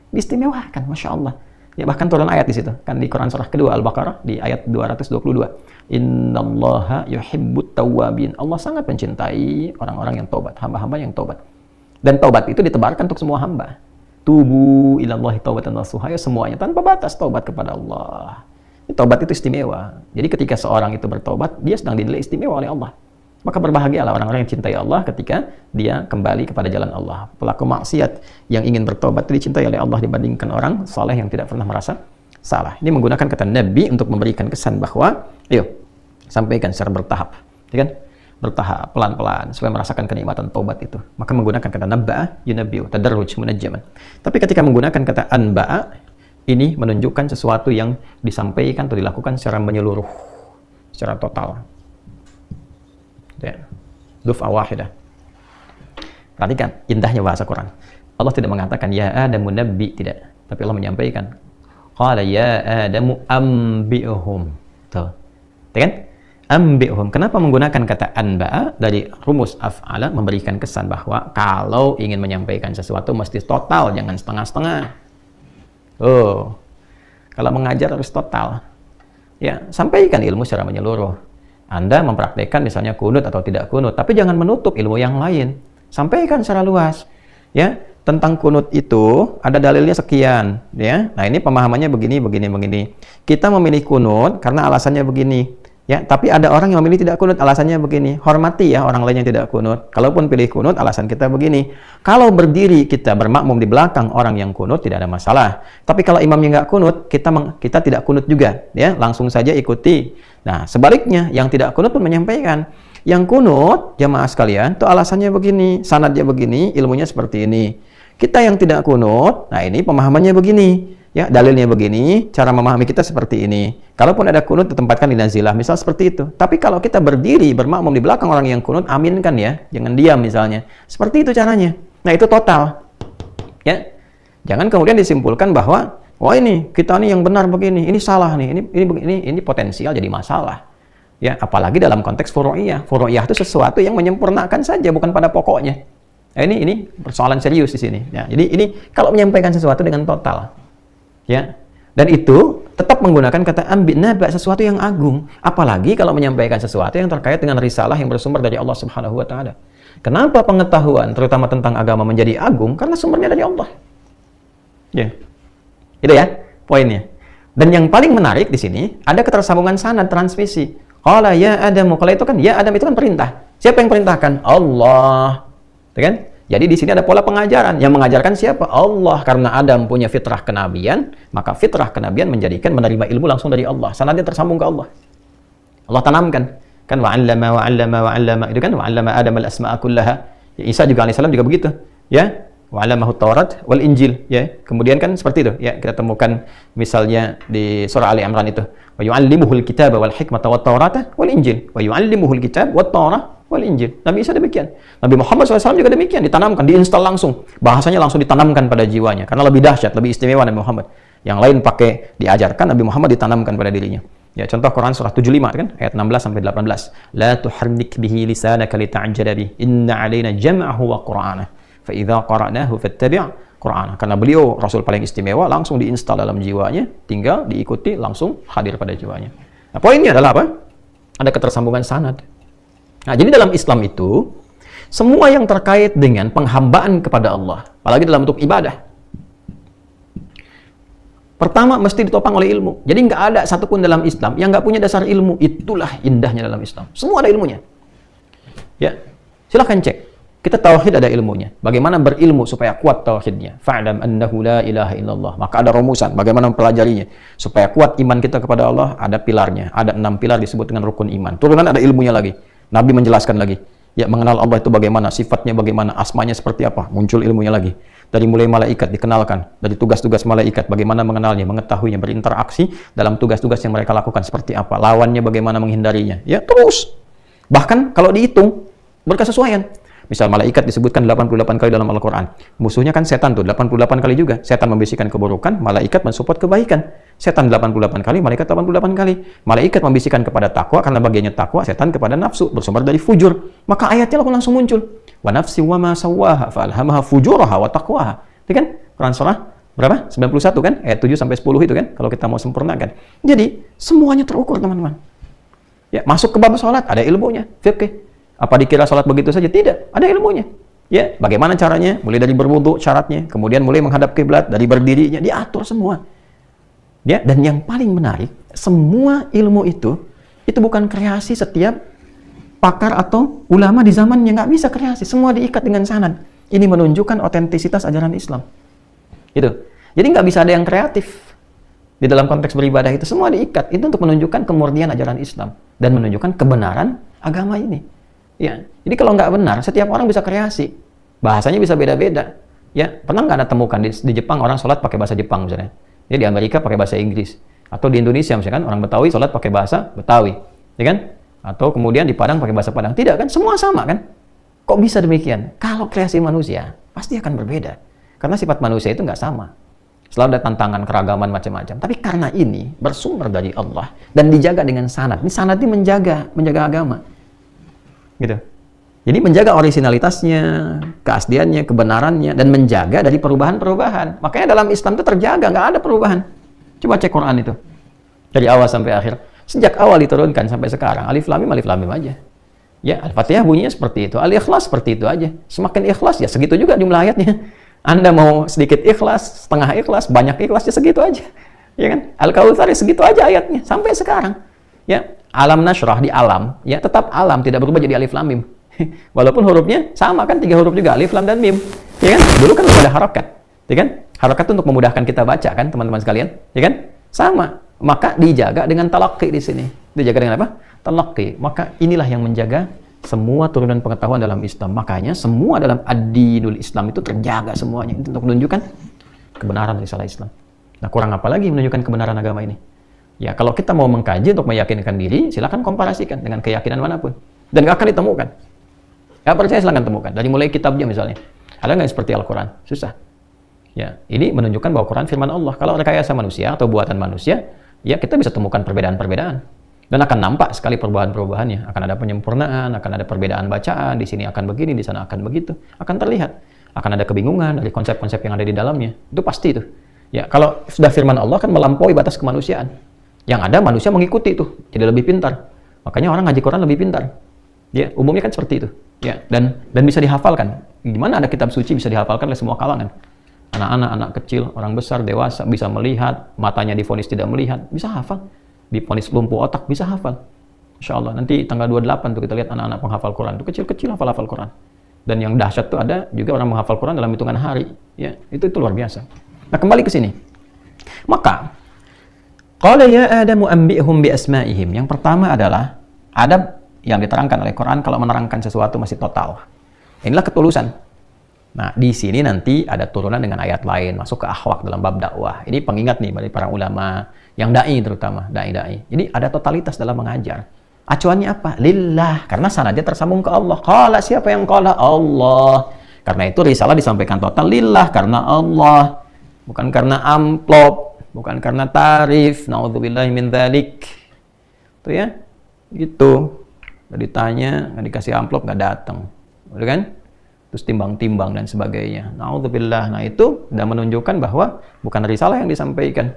Diistimewakan, Masya Allah. Ya, bahkan turun ayat di situ. Kan di Quran surah kedua Al-Baqarah di ayat 222. Innallaha yuhibbut tawwabin. Allah sangat mencintai orang-orang yang tobat, hamba-hamba yang tobat. Dan tobat itu ditebarkan untuk semua hamba. Tubu ilallahi taubatan nasuha, ya, semuanya tanpa batas tobat kepada Allah. Tobat itu istimewa. Jadi ketika seorang itu bertobat, dia sedang dinilai istimewa oleh Allah. Maka berbahagialah orang-orang yang cintai Allah ketika dia kembali kepada jalan Allah. Pelaku maksiat yang ingin bertobat itu dicintai oleh Allah dibandingkan orang saleh yang tidak pernah merasa salah. Ini menggunakan kata Nabi untuk memberikan kesan bahwa, ayo, sampaikan secara bertahap. Ya kan? Bertahap, pelan-pelan, supaya merasakan kenikmatan tobat itu. Maka menggunakan kata nabba'a, yunabbi'u, tadarruj, munajjaman. Tapi ketika menggunakan kata anba'a, ini menunjukkan sesuatu yang disampaikan atau dilakukan secara menyeluruh, secara total. Ya. Duf'ah wahidah. Perhatikan indahnya bahasa Quran. Allah tidak mengatakan ya Adamu nabbi, tidak. Tapi Allah menyampaikan qala ya Adamu ambi'hum. Tuh. Kan? Ambi'hum. Kenapa menggunakan kata anba'a dari rumus af'ala, memberikan kesan bahwa kalau ingin menyampaikan sesuatu mesti total, jangan setengah-setengah. Oh. Kalau mengajar harus total. Ya, sampaikan ilmu secara menyeluruh. Anda mempraktekkan misalnya kunut atau tidak kunut, tapi jangan menutup ilmu yang lain. Sampaikan secara luas. Ya, tentang kunut itu ada dalilnya sekian, ya. Nah, ini pemahamannya begini. Kita memilih kunut karena alasannya begini. Ya, tapi ada orang yang memilih tidak kunut, alasannya begini. Hormati ya orang lain yang tidak kunut. Kalaupun pilih kunut, alasan kita begini. Kalau berdiri kita bermakmum di belakang orang yang kunut tidak ada masalah. Tapi kalau imamnya nggak kunut, kita tidak kunut juga, ya. Langsung saja ikuti. Nah, sebaliknya yang tidak kunut pun menyampaikan. Yang kunut, jamaah sekalian, itu alasannya begini, sanadnya begini, ilmunya seperti ini. Kita yang tidak kunut, nah ini pemahamannya begini. Ya, dalilnya begini, cara memahami kita seperti ini. Kalaupun ada kunut, ditempatkan di nazilah, misal seperti itu. Tapi kalau kita berdiri, bermakmum di belakang orang yang kunut, aminkan ya, jangan diam misalnya. Seperti itu caranya. Nah, itu total. Ya, jangan kemudian disimpulkan bahwa, wah ini, kita nih yang benar begini, ini salah nih, ini potensial jadi masalah. Ya, apalagi dalam konteks furu'iyah. Furu'iyah itu sesuatu yang menyempurnakan saja, bukan pada pokoknya. Nah, ini persoalan serius di sini. Ya, jadi ini kalau menyampaikan sesuatu dengan total. Ya, dan itu tetap menggunakan kata ambina, sesuatu yang agung, apalagi kalau menyampaikan sesuatu yang terkait dengan risalah yang bersumber dari Allah Subhanahu wa taala. Kenapa pengetahuan terutama tentang agama menjadi agung? Karena sumbernya dari Allah. Ya. Itu ya poinnya. Dan yang paling menarik di sini ada ketersambungan sanad transmisi. Qala ya Adamu, kalau itu kan ya Adam itu kan perintah. Siapa yang perintahkan? Allah. Itu kan? Jadi di sini ada pola pengajaran. Yang mengajarkan siapa? Allah. Karena Adam punya fitrah kenabian, maka fitrah kenabian menjadikan menerima ilmu langsung dari Allah. Sanadnya tersambung ke Allah. Allah tanamkan. Kan wa'allama itu kan wa'allama Adam al-asma'a kullaha. Ya, Isa juga alaihissalam juga begitu. Ya, wa'allamahu Taurat wal Injil. Ya, kemudian kan seperti itu. Ya, kita temukan misalnya di surah Ali Imran itu. Wa yu'allimuhul kitaba wal hikmata wat Taurata wal Injil. Wa yu'allimuhul kitab wat Taurah wal Injil. Nabi Isa demikian. Nabi Muhammad SAW juga demikian, ditanamkan, diinstal langsung. Bahasanya langsung ditanamkan pada jiwanya. Karena lebih dahsyat, lebih istimewa Nabi Muhammad. Yang lain pakai diajarkan, Nabi Muhammad ditanamkan pada dirinya. Ya, contoh Quran surah 75 kan, ayat 16 sampai 18. La tuharrik bihi lisanaka lita'jala bih. Inna 'alaina jam'ahu wa Qur'anah. Fa idza qara'nahu fattabi' Qur'anah. Karena beliau Rasul paling istimewa, langsung diinstal dalam jiwanya, tinggal diikuti, langsung hadir pada jiwanya. Nah, poinnya adalah apa? Ada ketersambungan sanad. Nah, jadi dalam Islam itu, semua yang terkait dengan penghambaan kepada Allah, apalagi dalam bentuk ibadah, pertama mesti ditopang oleh ilmu. Jadi nggak ada satupun dalam Islam yang nggak punya dasar ilmu. Itulah indahnya dalam Islam. Semua ada ilmunya. Ya, silahkan cek. Kita tauhid ada ilmunya. Bagaimana berilmu supaya kuat tauhidnya? Fa'lam annahu la ilaha illallah. Maka ada rumusan. Bagaimana mempelajarinya? Supaya kuat iman kita kepada Allah, ada pilarnya. Ada 6 pilar disebut dengan rukun iman. Turunan ada ilmunya lagi. Nabi menjelaskan lagi. Ya, mengenal Allah itu bagaimana, sifatnya bagaimana, asmanya seperti apa, muncul ilmunya lagi. Dari mulai malaikat dikenalkan, dari tugas-tugas malaikat, bagaimana mengenalnya, mengetahuinya, berinteraksi dalam tugas-tugas yang mereka lakukan seperti apa, lawannya bagaimana menghindarinya. Ya, terus. Bahkan kalau dihitung, berkesesuaian. Misal malaikat disebutkan 88 kali dalam Al-Quran. Musuhnya kan setan tuh, 88 kali juga. Setan membisikkan keburukan, malaikat mensupport kebaikan. Setan 88 kali, malaikat 88 kali. Malaikat membisikkan kepada takwa, karena bagiannya takwa, setan kepada nafsu, bersumber dari fujur. Maka ayatnya langsung muncul. Wa nafsi wa ma sawwaha fa'alhamaha fujuraha wa taqwaha. Itu kan Quran surah berapa? 91 kan? Ayat 7 sampai 10 itu kan, kalau kita mau sempurnakan. Jadi, semuanya terukur, teman-teman. Ya, masuk ke bab salat, ada ilmunya, fikih. Apa dikira salat begitu saja? Tidak, ada ilmunya. Ya, bagaimana caranya? Mulai dari berwudu syaratnya, kemudian mulai menghadap kiblat, dari berdirinya, diatur semua. Ya, dan yang paling menarik, semua ilmu itu bukan kreasi setiap pakar atau ulama di zamannya, nggak bisa kreasi, semua diikat dengan sanad. Ini menunjukkan otentisitas ajaran Islam. Gitu. Jadi nggak bisa ada yang kreatif. Di dalam konteks beribadah itu semua diikat. Itu untuk menunjukkan kemurnian ajaran Islam dan menunjukkan kebenaran agama ini. Ya, jadi kalau nggak benar, setiap orang bisa kreasi. Bahasanya bisa beda-beda. Ya, pernah nggak Anda temukan di Jepang orang sholat pakai bahasa Jepang misalnya? Ya, di Amerika pakai bahasa Inggris. Atau di Indonesia misalkan orang Betawi sholat pakai bahasa Betawi. Ya kan? Atau kemudian di Padang pakai bahasa Padang. Tidak kan? Semua sama kan? Kok bisa demikian? Kalau kreasi manusia, pasti akan berbeda. Karena sifat manusia itu nggak sama. Selalu ada tantangan, keragaman, macam-macam. Tapi karena ini bersumber dari Allah dan dijaga dengan sanad. Ini sanad ini menjaga agama. Gitu. Jadi menjaga originalitasnya, keasliannya, kebenarannya, dan menjaga dari perubahan-perubahan. Makanya dalam Islam itu terjaga, nggak ada perubahan. Coba cek Quran itu. Dari awal sampai akhir. Sejak awal diturunkan sampai sekarang. Alif Lam Mim aja. Ya, Al-Fatihah bunyinya seperti itu. Al-Ikhlas seperti itu aja. Semakin ikhlas, ya segitu juga jumlah ayatnya. Anda mau sedikit ikhlas, setengah ikhlas, banyak ikhlas, ya segitu aja. Ya kan? Al-Kautsar ya segitu aja ayatnya. Sampai sekarang. Ya, alam nasyrah di alam, ya tetap alam, tidak berubah jadi alif lam mim. Walaupun hurufnya sama kan, 3 huruf juga, alif lam dan mim. Ya kan? Dulu kan belum ada harokat. Ya kan? Harokat itu untuk memudahkan kita baca kan, teman-teman sekalian. Ya kan? Sama. Maka dijaga dengan talaqi di sini. Dijaga dengan apa? Talaqi. Maka inilah yang menjaga semua turunan pengetahuan dalam Islam. Makanya semua dalam ad-dinul Islam itu terjaga semuanya. Itu untuk menunjukkan kebenaran risalah Islam. Nah, kurang apa lagi menunjukkan kebenaran agama ini? Ya, kalau kita mau mengkaji untuk meyakinkan diri, silakan komparasikan dengan keyakinan manapun. Dan nggak akan ditemukan. Nggak percaya, silakan temukan. Dari mulai kitabnya misalnya. Ada nggak seperti Al-Quran? Susah. Ya, ini menunjukkan bahwa Quran firman Allah. Kalau rekayasa manusia atau buatan manusia, ya kita bisa temukan perbedaan-perbedaan. Dan akan nampak sekali perubahan-perubahannya. Akan ada penyempurnaan, akan ada perbedaan bacaan, di sini akan begini, di sana akan begitu. Akan terlihat. Akan ada kebingungan dari konsep-konsep yang ada di dalamnya. Itu pasti itu. Ya, kalau sudah firman Allah kan melampaui batas kemanusiaan. Yang ada manusia mengikuti itu, jadi lebih pintar. Makanya orang ngaji Quran lebih pintar. Ya, umumnya kan seperti itu. Ya, dan bisa dihafalkan. Gimana ada kitab suci bisa dihafalkan oleh semua kalangan? Anak-anak, anak kecil, orang besar, dewasa bisa melihat, matanya divonis tidak melihat, bisa hafal. Divonis lumpuh otak bisa hafal. Insya Allah nanti tanggal 28 tuh kita lihat anak-anak penghafal Quran itu kecil-kecil hafal Quran. Dan yang dahsyat tuh ada juga orang menghafal Quran dalam hitungan hari. Ya, itu luar biasa. Nah, kembali ke sini. Maka qala ya Adamu anbi'hum bi asma'ihim. Yang pertama adalah adab yang diterangkan oleh Quran kalau menerangkan sesuatu masih total. Inilah ketulusan. Nah, di sini nanti ada turunan dengan ayat lain, masuk ke akhlak dalam bab dakwah. Ini pengingat nih bagi para ulama, yang dai terutama, dai-dai. Jadi ada totalitas dalam mengajar. Acuannya apa? Lillah, karena sanadnya tersambung ke Allah. Qala, siapa yang qala? Allah. Karena itu risalah disampaikan total lillah, karena Allah. Bukan karena amplop, bukan karena tarif. Na'udzubillahi min dzalik. Itu ya. Gitu. Udah ditanya, nggak dikasih amplop, nggak datang. Udah kan? Terus timbang-timbang dan sebagainya. Na'udzubillah. Nah, itu sudah menunjukkan bahwa bukan risalah yang disampaikan.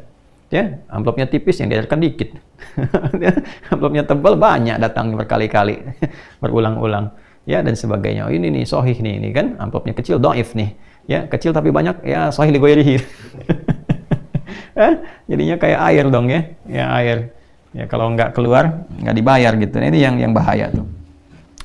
Ya, amplopnya tipis, yang diajarkan dikit. Amplopnya tebal, banyak datang berkali-kali. Berulang-ulang. Ya, dan sebagainya. Oh, ini nih, sohih nih. Ini kan, amplopnya kecil, dhaif nih. Ya, kecil tapi banyak, ya sohih li ghairihi. Jadinya kayak air dong ya. Ya, air. Ya, kalau nggak keluar, nggak dibayar gitu. Nah, ini yang bahaya tuh.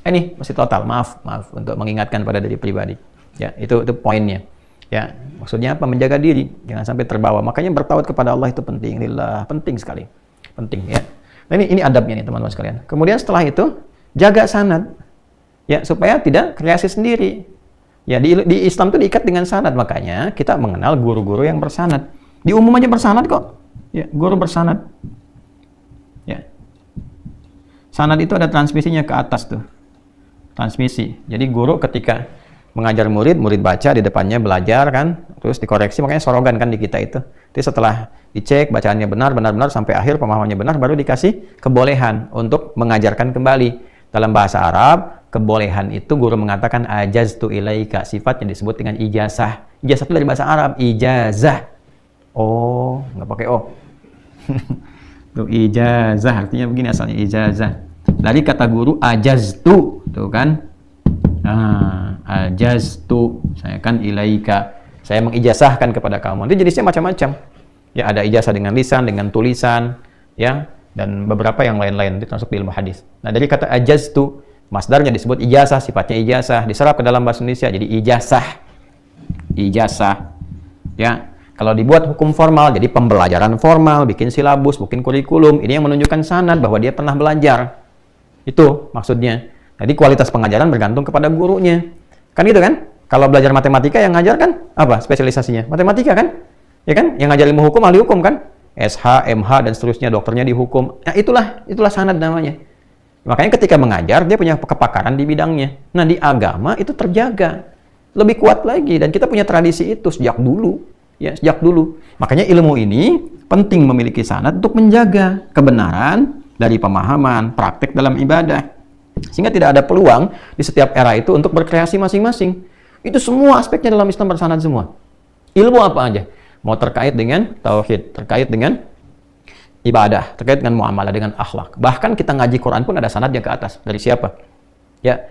Ini masih total, maaf untuk mengingatkan pada diri pribadi. Ya, itu poinnya. Ya, maksudnya apa? Menjaga diri, jangan sampai terbawa. Makanya bertawad kepada Allah itu penting, lillah, penting sekali. Penting ya. Nah, ini adabnya nih teman-teman sekalian. Kemudian setelah itu jaga sanad. Ya, supaya tidak kreasi sendiri. Ya, di Islam itu diikat dengan sanad, makanya kita mengenal guru-guru yang bersanad. Di umum aja bersanad kok. Ya, guru bersanad. Ya. Sanad itu ada transmisinya ke atas tuh. Transmisi. Jadi guru ketika mengajar murid baca di depannya belajar kan, terus dikoreksi, makanya sorogan kan di kita itu. Jadi setelah dicek bacaannya benar sampai akhir pemahamannya benar, baru dikasih kebolehan untuk mengajarkan kembali. Dalam bahasa Arab, kebolehan itu guru mengatakan ajaztu ilaika, sifatnya disebut dengan ijazah. Ijazah itu dari bahasa Arab, ijazah. Oh, nggak pakai o. Tuh ijazah artinya begini asalnya, ijazah. Dari kata guru ajaztu, tuh kan? Nah, ajaztu, saya kan ilaika, saya mengijazahkan kepada kamu. Itu jenisnya macam-macam. Ya, ada ijazah dengan lisan, dengan tulisan, ya, dan beberapa yang lain-lain. Itu termasuk di ilmu hadis. Nah, dari kata ajaztu, masdarnya disebut ijazah, sifatnya ijazah, diserap ke dalam bahasa Indonesia jadi ijazah. Ijazah. Ya, kalau dibuat hukum formal, jadi pembelajaran formal, bikin silabus, bikin kurikulum, ini yang menunjukkan sanad bahwa dia pernah belajar. Itu maksudnya. Jadi kualitas pengajaran bergantung kepada gurunya. Kan gitu kan? Kalau belajar matematika yang ngajar kan apa spesialisasinya? Matematika kan? Ya kan? Yang ngajar ilmu hukum ahli hukum kan? SH, MH dan seterusnya, dokternya di hukum. Nah, itulah sanad namanya. Makanya ketika mengajar dia punya kepakaran di bidangnya. Nah, di agama itu terjaga. Lebih kuat lagi dan kita punya tradisi itu sejak dulu. Ya, sejak dulu. Makanya ilmu ini penting memiliki sanad untuk menjaga kebenaran dari pemahaman, praktek dalam ibadah. Sehingga tidak ada peluang di setiap era itu untuk berkreasi masing-masing. Itu semua aspeknya dalam Islam bersanad semua. Ilmu apa aja? Mau terkait dengan tauhid, terkait dengan ibadah, terkait dengan muamalah, dengan akhlak. Bahkan kita ngaji Quran pun ada sanadnya ke atas. Dari siapa? Ya,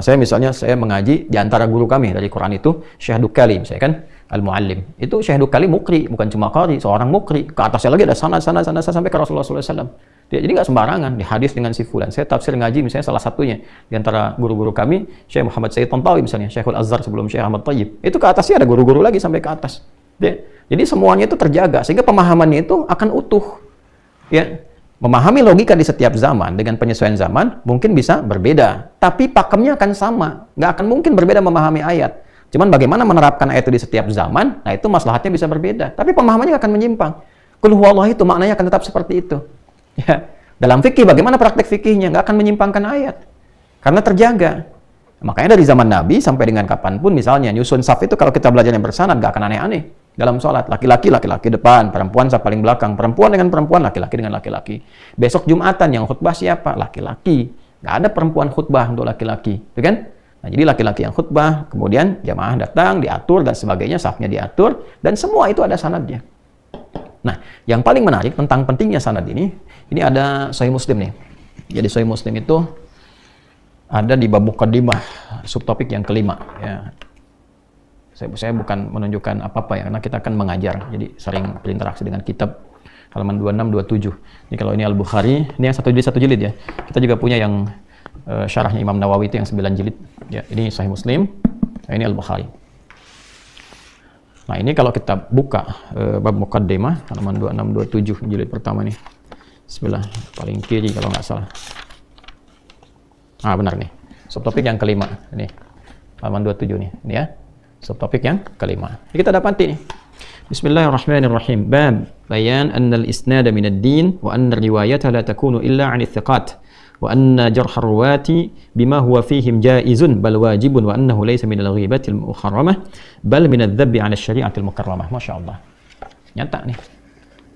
saya mengaji di antara guru kami dari Quran itu Syekh Dukali, misalnya kan. al-muallim. Itu syahidul kali mukri, bukan cuma qari, seorang mukri. Ke atasnya lagi ada sanad sampai ke Rasulullah SAW. Jadi nggak sembarangan di hadis dengan si fulan. Saya tafsir ngaji misalnya salah satunya di antara guru-guru kami, Syekh Muhammad Sayyid Tantawi misalnya, Syekhul Azhar sebelum Syekh Ahmad Thayyib. Itu ke atasnya ada guru-guru lagi sampai ke atas. Jadi semuanya itu terjaga sehingga pemahamannya itu akan utuh. Ya, memahami logika di setiap zaman dengan penyesuaian zaman mungkin bisa berbeda, tapi pakemnya akan sama. Nggak akan mungkin berbeda memahami ayat. Cuman bagaimana menerapkan ayat itu di setiap zaman, nah itu maslahatnya bisa berbeda. Tapi pemahamannya akan menyimpang. Qul huwallahu itu maknanya akan tetap seperti itu. Ya. Dalam fikih, bagaimana praktek fikihnya? Nggak akan menyimpangkan ayat. Karena terjaga. Makanya dari zaman Nabi sampai dengan kapanpun, misalnya nyusun saf itu kalau kita belajar yang bersanad, nggak akan aneh-aneh. Dalam sholat, laki-laki depan, perempuan saf paling belakang, perempuan dengan perempuan, laki-laki dengan laki-laki. Besok Jumatan yang khutbah siapa? Laki-laki. Nggak ada perempuan khutbah untuk laki-laki. Itu kan? Nah, jadi laki-laki yang khutbah, kemudian jamaah datang, diatur, dan sebagainya, safnya diatur, dan semua itu ada sanadnya. Nah, yang paling menarik tentang pentingnya sanad ini ada Sahih Muslim nih. Jadi Sahih Muslim itu ada di bab muqaddimah, subtopik yang kelima. Ya. Saya bukan menunjukkan apa-apa ya, karena kita akan mengajar, jadi sering berinteraksi dengan kitab halaman 26-27. Jadi kalau ini Al-Bukhari, ini yang satu jilid ya. Kita juga punya yang syarahnya Imam Nawawi itu yang 9 jilid. Ya, ini Sahih Muslim, ini Al-Bukhari. Nah, ini kalau kita buka bab muqaddimah halaman 26-27 jilid pertama nih. Sebelah paling kiri kalau nggak salah. Ah, benar nih. Subtopik yang kelima. Ini halaman 27 nih. Ini ya. Subtopik yang kelima. Ini kita dapati nih. Bismillahirrahmanirrahim. Bab bayan anna al-isnad min ad-din wa anna riwayata la takunu illa 'an thiqat. Wa anna jarh ar-ruwati bima huwa fihim jaizun bal wajibun wa annahu laysa min al-ghibati al-muharramah bal min adh-dhabbi 'ala asy-syari'ati al-mukarramah. Masyaallah. Nyata nih.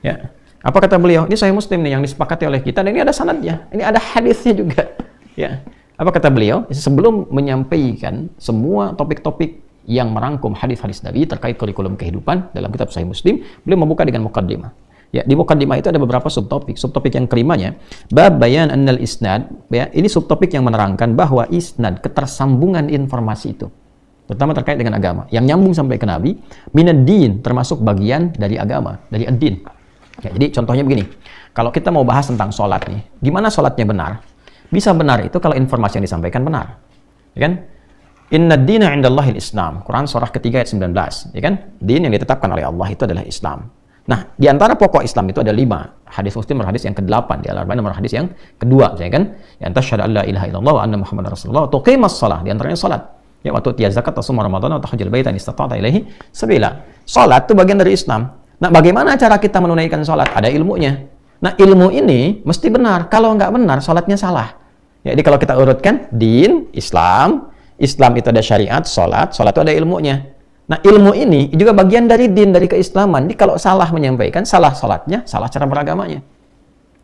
Ya. Apa kata beliau? Ini Sahih Muslim nih yang disepakati oleh kita, dan ini ada sanadnya. Ini ada hadisnya juga. Ya. Apa kata beliau? Sebelum menyampaikan semua topik-topik yang merangkum hadis-hadis Nabi terkait kurikulum kehidupan dalam kitab Sahih Muslim, beliau membuka dengan muqaddimah. Ya, di muqaddimah itu ada beberapa subtopik. Subtopik yang kelimanya, bab bayan annal isnad, ya, ini subtopik yang menerangkan bahwa isnad, ketersambungan informasi itu, terutama terkait dengan agama, yang nyambung sampai ke Nabi, minad din, termasuk bagian dari agama, dari ad-din. Ya, jadi contohnya begini, kalau kita mau bahas tentang sholat nih, gimana sholatnya benar? Bisa benar itu kalau informasi yang disampaikan benar. Ya kan? Inna ad-dina 'indallahil Islam. Quran surah ketiga ayat 19. Ya kan? Din yang ditetapkan oleh Allah itu adalah Islam. Nah, di antara pokok Islam itu ada 5. Hadis Muslim hadis yang ke-8, di Al-Arba'in hadis yang kedua, ya kan? Ya tasyhadu an la ilaha illallah wa anna muhammadar rasulullah, tuqimas shalah, di antaranya salat. Ya, wa tu'ti zakat, tasum ramadan, wa tahajjul baita in istata'ta ilaihi sabila. Salat itu bagian dari Islam. Nah, bagaimana cara kita menunaikan salat? Ada ilmunya. Nah, ilmu ini mesti benar. Kalau nggak benar, salatnya salah. Ya, jadi kalau kita urutkan din, Islam itu ada syariat, salat itu ada ilmunya. Nah, ilmu ini juga bagian dari din, dari keislaman. Jadi kalau salah menyampaikan, salah salatnya, salah cara beragamanya.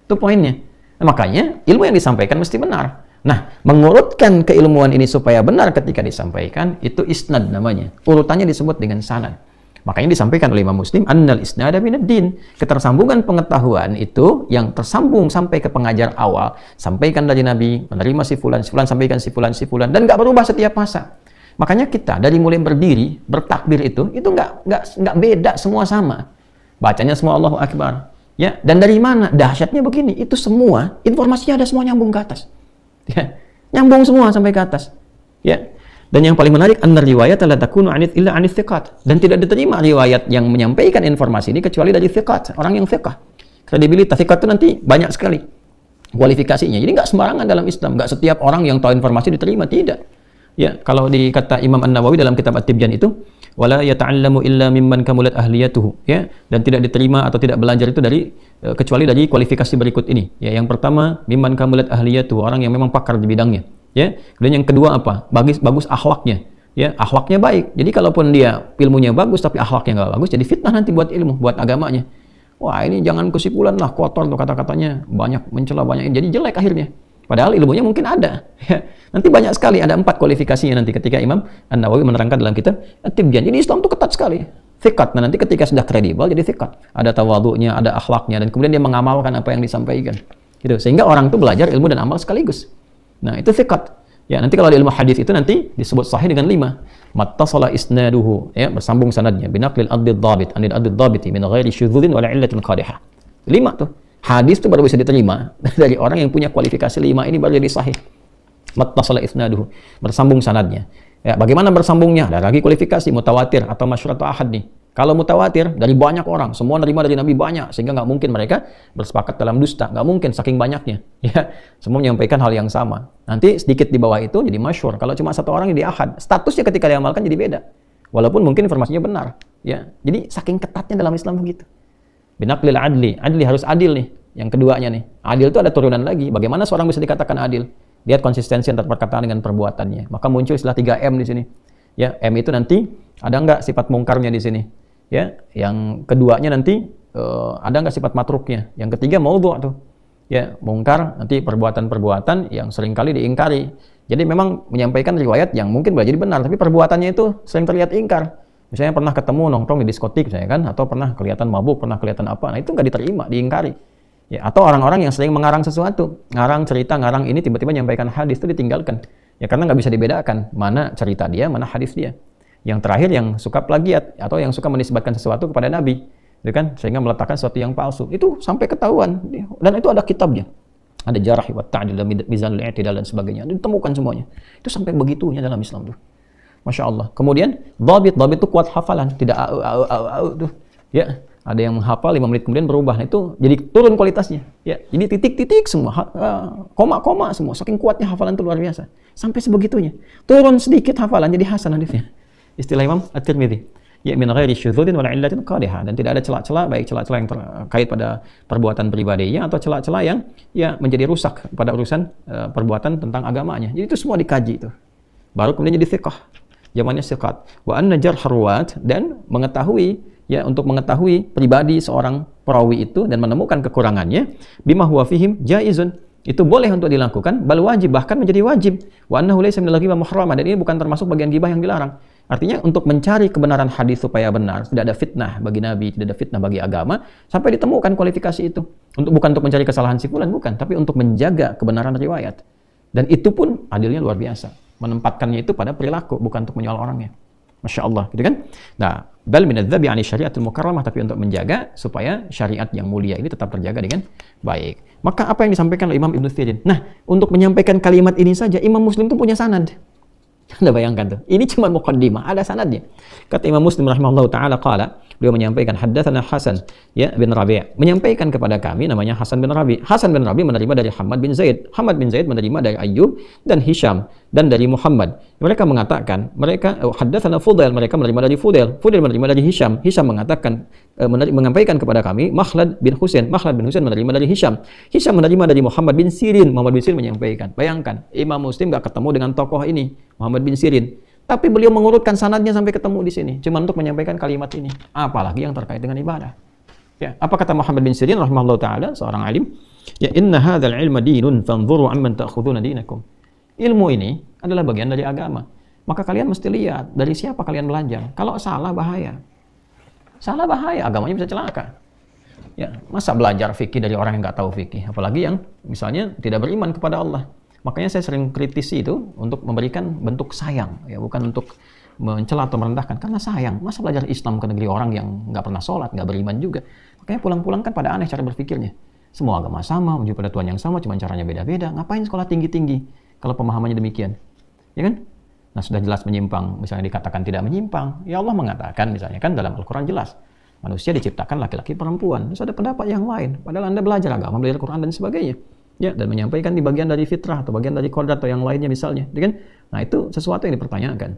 Itu poinnya. Nah, makanya ilmu yang disampaikan mesti benar. Nah, mengurutkan keilmuan ini supaya benar ketika disampaikan, itu isnad namanya. Urutannya disebut dengan sanad. Makanya disampaikan oleh Imam Muslim, annal isnada minad din. Ketersambungan pengetahuan itu yang tersambung sampai ke pengajar awal. Sampaikan dari Nabi, menerima si fulan, sampaikan si fulan, dan nggak berubah setiap masa. Makanya kita dari mulai berdiri, bertakbir itu nggak beda, semua sama. Bacanya semua Allahu Akbar. Ya, dan dari mana? Dahsyatnya begini, itu semua informasinya ada semua nyambung ke atas. Ya, nyambung semua sampai ke atas. Ya. Dan yang paling menarik, anna riwayat la takunu illa anith thiqat. Dan tidak diterima riwayat yang menyampaikan informasi ini kecuali dari thiqat, orang yang thiqah. Kredibilitas thiqat itu nanti banyak sekali kualifikasinya. Jadi nggak sembarangan dalam Islam, nggak setiap orang yang tahu informasi diterima, tidak. Ya, kalau dikata Imam An-Nawawi dalam kitab At-Tibyan itu, wala yata'allamu illa mimman kamulat ahliyatuhu, ya, dan tidak diterima atau tidak belajar itu dari kecuali dari kualifikasi berikut ini. Ya, yang pertama, mimman kamulat ahliyatuhu, orang yang memang pakar di bidangnya. Ya, kemudian yang kedua apa? Bagus akhlaknya. Ya, akhlaknya baik. Jadi kalaupun dia ilmunya bagus tapi akhlaknya nggak bagus, jadi fitnah nanti buat ilmu, buat agamanya. Wah, ini jangan kesimpulan lah, kotor tuh kata-katanya, banyak mencela, banyak, jadi jelek akhirnya. Padahal ilmunya mungkin ada. Ya. Nanti banyak sekali, ada 4 kualifikasinya nanti ketika Imam An-Nawawi menerangkan dalam kitab At-Tibyan. Jadi Islam itu ketat sekali. Thiqat. Nah, nanti ketika sudah kredibel jadi thiqat. Ada tawadhu'nya, ada akhlaknya, dan kemudian dia mengamalkan apa yang disampaikan. Gitu. Sehingga orang itu belajar ilmu dan amal sekaligus. Nah, itu thiqat. Ya, nanti kalau di ilmu hadis itu nanti disebut sahih dengan 5. Mattasala isnaduhu, ya, bersambung sanadnya, binaqlil adlid dhabit, anil adlid dhabiti min ghairi syudzulin wala illatin qadihah. 5 tuh. Hadis itu baru bisa diterima dari orang yang punya kualifikasi 5 ini baru jadi sahih. Mattasala isnaduhu, bersambung sanadnya. Ya, bagaimana bersambungnya? Ada lagi kualifikasi mutawatir atau masyhur atau ahad nih. Kalau mutawatir dari banyak orang, semua nerima dari Nabi banyak, sehingga nggak mungkin mereka bersepakat dalam dusta, nggak mungkin saking banyaknya. Ya, semua menyampaikan hal yang sama. Nanti sedikit di bawah itu jadi masyhur. Kalau cuma satu orang jadi ahad, statusnya ketika diamalkan jadi beda. Walaupun mungkin informasinya benar. Ya, jadi saking ketatnya dalam Islam begitu. Binaqlil adli, adli harus adil nih. Yang keduanya nih, adil itu ada turunan lagi. Bagaimana seorang bisa dikatakan adil? Lihat konsistensi antara perkataan dengan perbuatannya. Maka muncul istilah 3M di sini. Ya, M itu nanti ada nggak sifat mungkarnya di sini? Ya, yang keduanya nanti ada nggak sifat matruknya? Yang ketiga maudhu' tuh. Ya, mungkar nanti perbuatan-perbuatan yang seringkali diingkari. Jadi memang menyampaikan riwayat yang mungkin boleh jadi benar, tapi perbuatannya itu sering terlihat ingkar. Misalnya pernah ketemu nongkrong di diskotik, misalnya kan, atau pernah kelihatan mabuk, pernah kelihatan apa, nah itu nggak diterima, diingkari. Ya, atau orang-orang yang sering mengarang sesuatu, ngarang cerita, ngarang ini tiba-tiba menyampaikan hadis itu ditinggalkan. Ya karena nggak bisa dibedakan mana cerita dia, mana hadis dia. Yang terakhir yang suka plagiat atau yang suka menisbatkan sesuatu kepada Nabi, gitu kan? Sehingga meletakkan sesuatu yang palsu. Itu sampai ketahuan dan itu ada kitabnya. Ada jarh wa ta'dil, mizanul i'tidal dan sebagainya. Ditemukan semuanya. Itu sampai begitunya dalam Islam tuh. Masya Allah. Kemudian dhabit itu kuat hafalan, tidak tuh. Ya, ada yang menghafal 5 menit kemudian berubah. Nah, itu jadi turun kualitasnya. Ya, jadi titik-titik semua, koma-koma semua. Saking kuatnya hafalan itu luar biasa. Sampai sebegitunya. Turun sedikit hafalan jadi hasan hadisnya. Istilah Imam At-Tirmidzi. Ya min ghairi syudzulin wala illatin qadihah, dan tidak ada celah-celah, baik celah-celah yang terkait pada perbuatan pribadinya atau celah-celah yang ya menjadi rusak pada urusan perbuatan tentang agamanya. Jadi itu semua dikaji itu. Baru kemudian jadi thiqah. Zamannya thiqat. Wa anna jarh ruwat, dan mengetahui ya, untuk mengetahui pribadi seorang perawi itu dan menemukan kekurangannya, bima huwa fihim jaizun, itu boleh untuk dilakukan, bal wajib, bahkan menjadi wajib. Wa annahu laysa minal ghibah muharramah, dan ini bukan termasuk bagian ghibah yang dilarang. Artinya untuk mencari kebenaran hadis supaya benar, tidak ada fitnah bagi Nabi, tidak ada fitnah bagi agama, sampai ditemukan kualifikasi itu. Bukan untuk mencari kesalahan si fulan, bukan, tapi untuk menjaga kebenaran riwayat. Dan itu pun adilnya luar biasa. Menempatkannya itu pada perilaku, bukan untuk menyoal orangnya. Masya Allah, gitu kan? Nah, bal minadzabi ani syariatul mukarramah, tapi untuk menjaga supaya syariat yang mulia ini tetap terjaga dengan baik. Maka apa yang disampaikan oleh Imam Ibnu Sirin? Nah, untuk menyampaikan kalimat ini saja, Imam Muslim itu punya sanad. Anda bayangkan tuh, ini cuma muqaddimah, ada sanadnya. Kata Imam Muslim rahimahullah ta'ala qala, beliau menyampaikan haddatsana Hasan ya bin Rabi', menyampaikan kepada kami namanya Hasan bin Rabi'. Hasan bin Rabi' menerima dari Hamad bin Zaid. Hamad bin Zaid menerima dari Ayyub dan Hisham dan dari Muhammad. Mereka mengatakan, haddatsana Fudail, mereka menerima dari Fudail. Fudail menerima dari Hisham. Hisham mengatakan menyampaikan kepada kami Makhlad bin Husain. Makhlad bin Husain menerima dari Hisham. Hisham menerima dari Muhammad bin Sirin. Muhammad bin Sirin menyampaikan. Bayangkan, Imam Muslim enggak ketemu dengan tokoh ini, Muhammad bin Sirin. Tapi beliau mengurutkan sanadnya sampai ketemu di sini, cuma untuk menyampaikan kalimat ini. Apalagi yang terkait dengan ibadah. Ya, apa kata Muhammad bin Sirin rahimahullah taala, seorang alim? Ya, inna hadzal ilma dinun fanzuru amman ta'khuduna dinakum. Ilmu ini adalah bagian dari agama. Maka kalian mesti lihat dari siapa kalian belajar. Kalau salah bahaya. Salah bahaya, agamanya bisa celaka. Ya, masa belajar fikih dari orang yang nggak tahu fikih, apalagi yang misalnya tidak beriman kepada Allah. Makanya saya sering kritisi itu untuk memberikan bentuk sayang, ya, bukan untuk mencela atau merendahkan, karena sayang. Masa belajar Islam ke negeri orang yang nggak pernah sholat, nggak beriman juga. Makanya pulang-pulang kan pada aneh cara berpikirnya. Semua agama sama, menuju pada Tuhan yang sama, cuma caranya beda-beda. Ngapain sekolah tinggi-tinggi kalau pemahamannya demikian? Ya kan? Nah, sudah jelas menyimpang, misalnya dikatakan tidak menyimpang. Ya Allah mengatakan, misalnya kan dalam Al-Quran jelas, manusia diciptakan laki-laki perempuan. Terus ada pendapat yang lain. Padahal Anda belajar agama, belajar Quran dan sebagainya. Ya, dan menyampaikan di bagian dari fitrah atau bagian dari kodrat atau yang lainnya misalnya, ya kan? Nah, itu sesuatu yang dipertanyakan.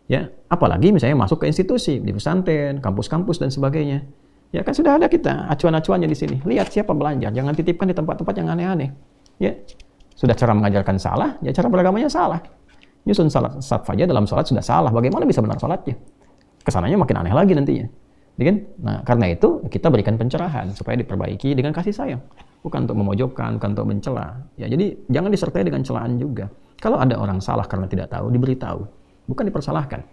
Ya, apalagi misalnya masuk ke institusi, di pesantren, kampus-kampus dan sebagainya. Ya kan sudah ada kita acuan-acuannya di sini. Lihat siapa belajar, jangan titipkan di tempat-tempat yang aneh-aneh. Ya. Sudah cara mengajarkan salah, ya cara beragamanya salah. Nyusun salat saja dalam salat sudah salah, bagaimana bisa benar salatnya? Kesananya makin aneh lagi nantinya. Ya kan? Nah, karena itu kita berikan pencerahan supaya diperbaiki dengan kasih sayang. Bukan untuk memojokkan, bukan untuk mencela. Ya, jadi jangan disertai dengan celaan juga. Kalau ada orang salah karena tidak tahu, diberitahu, bukan dipersalahkan.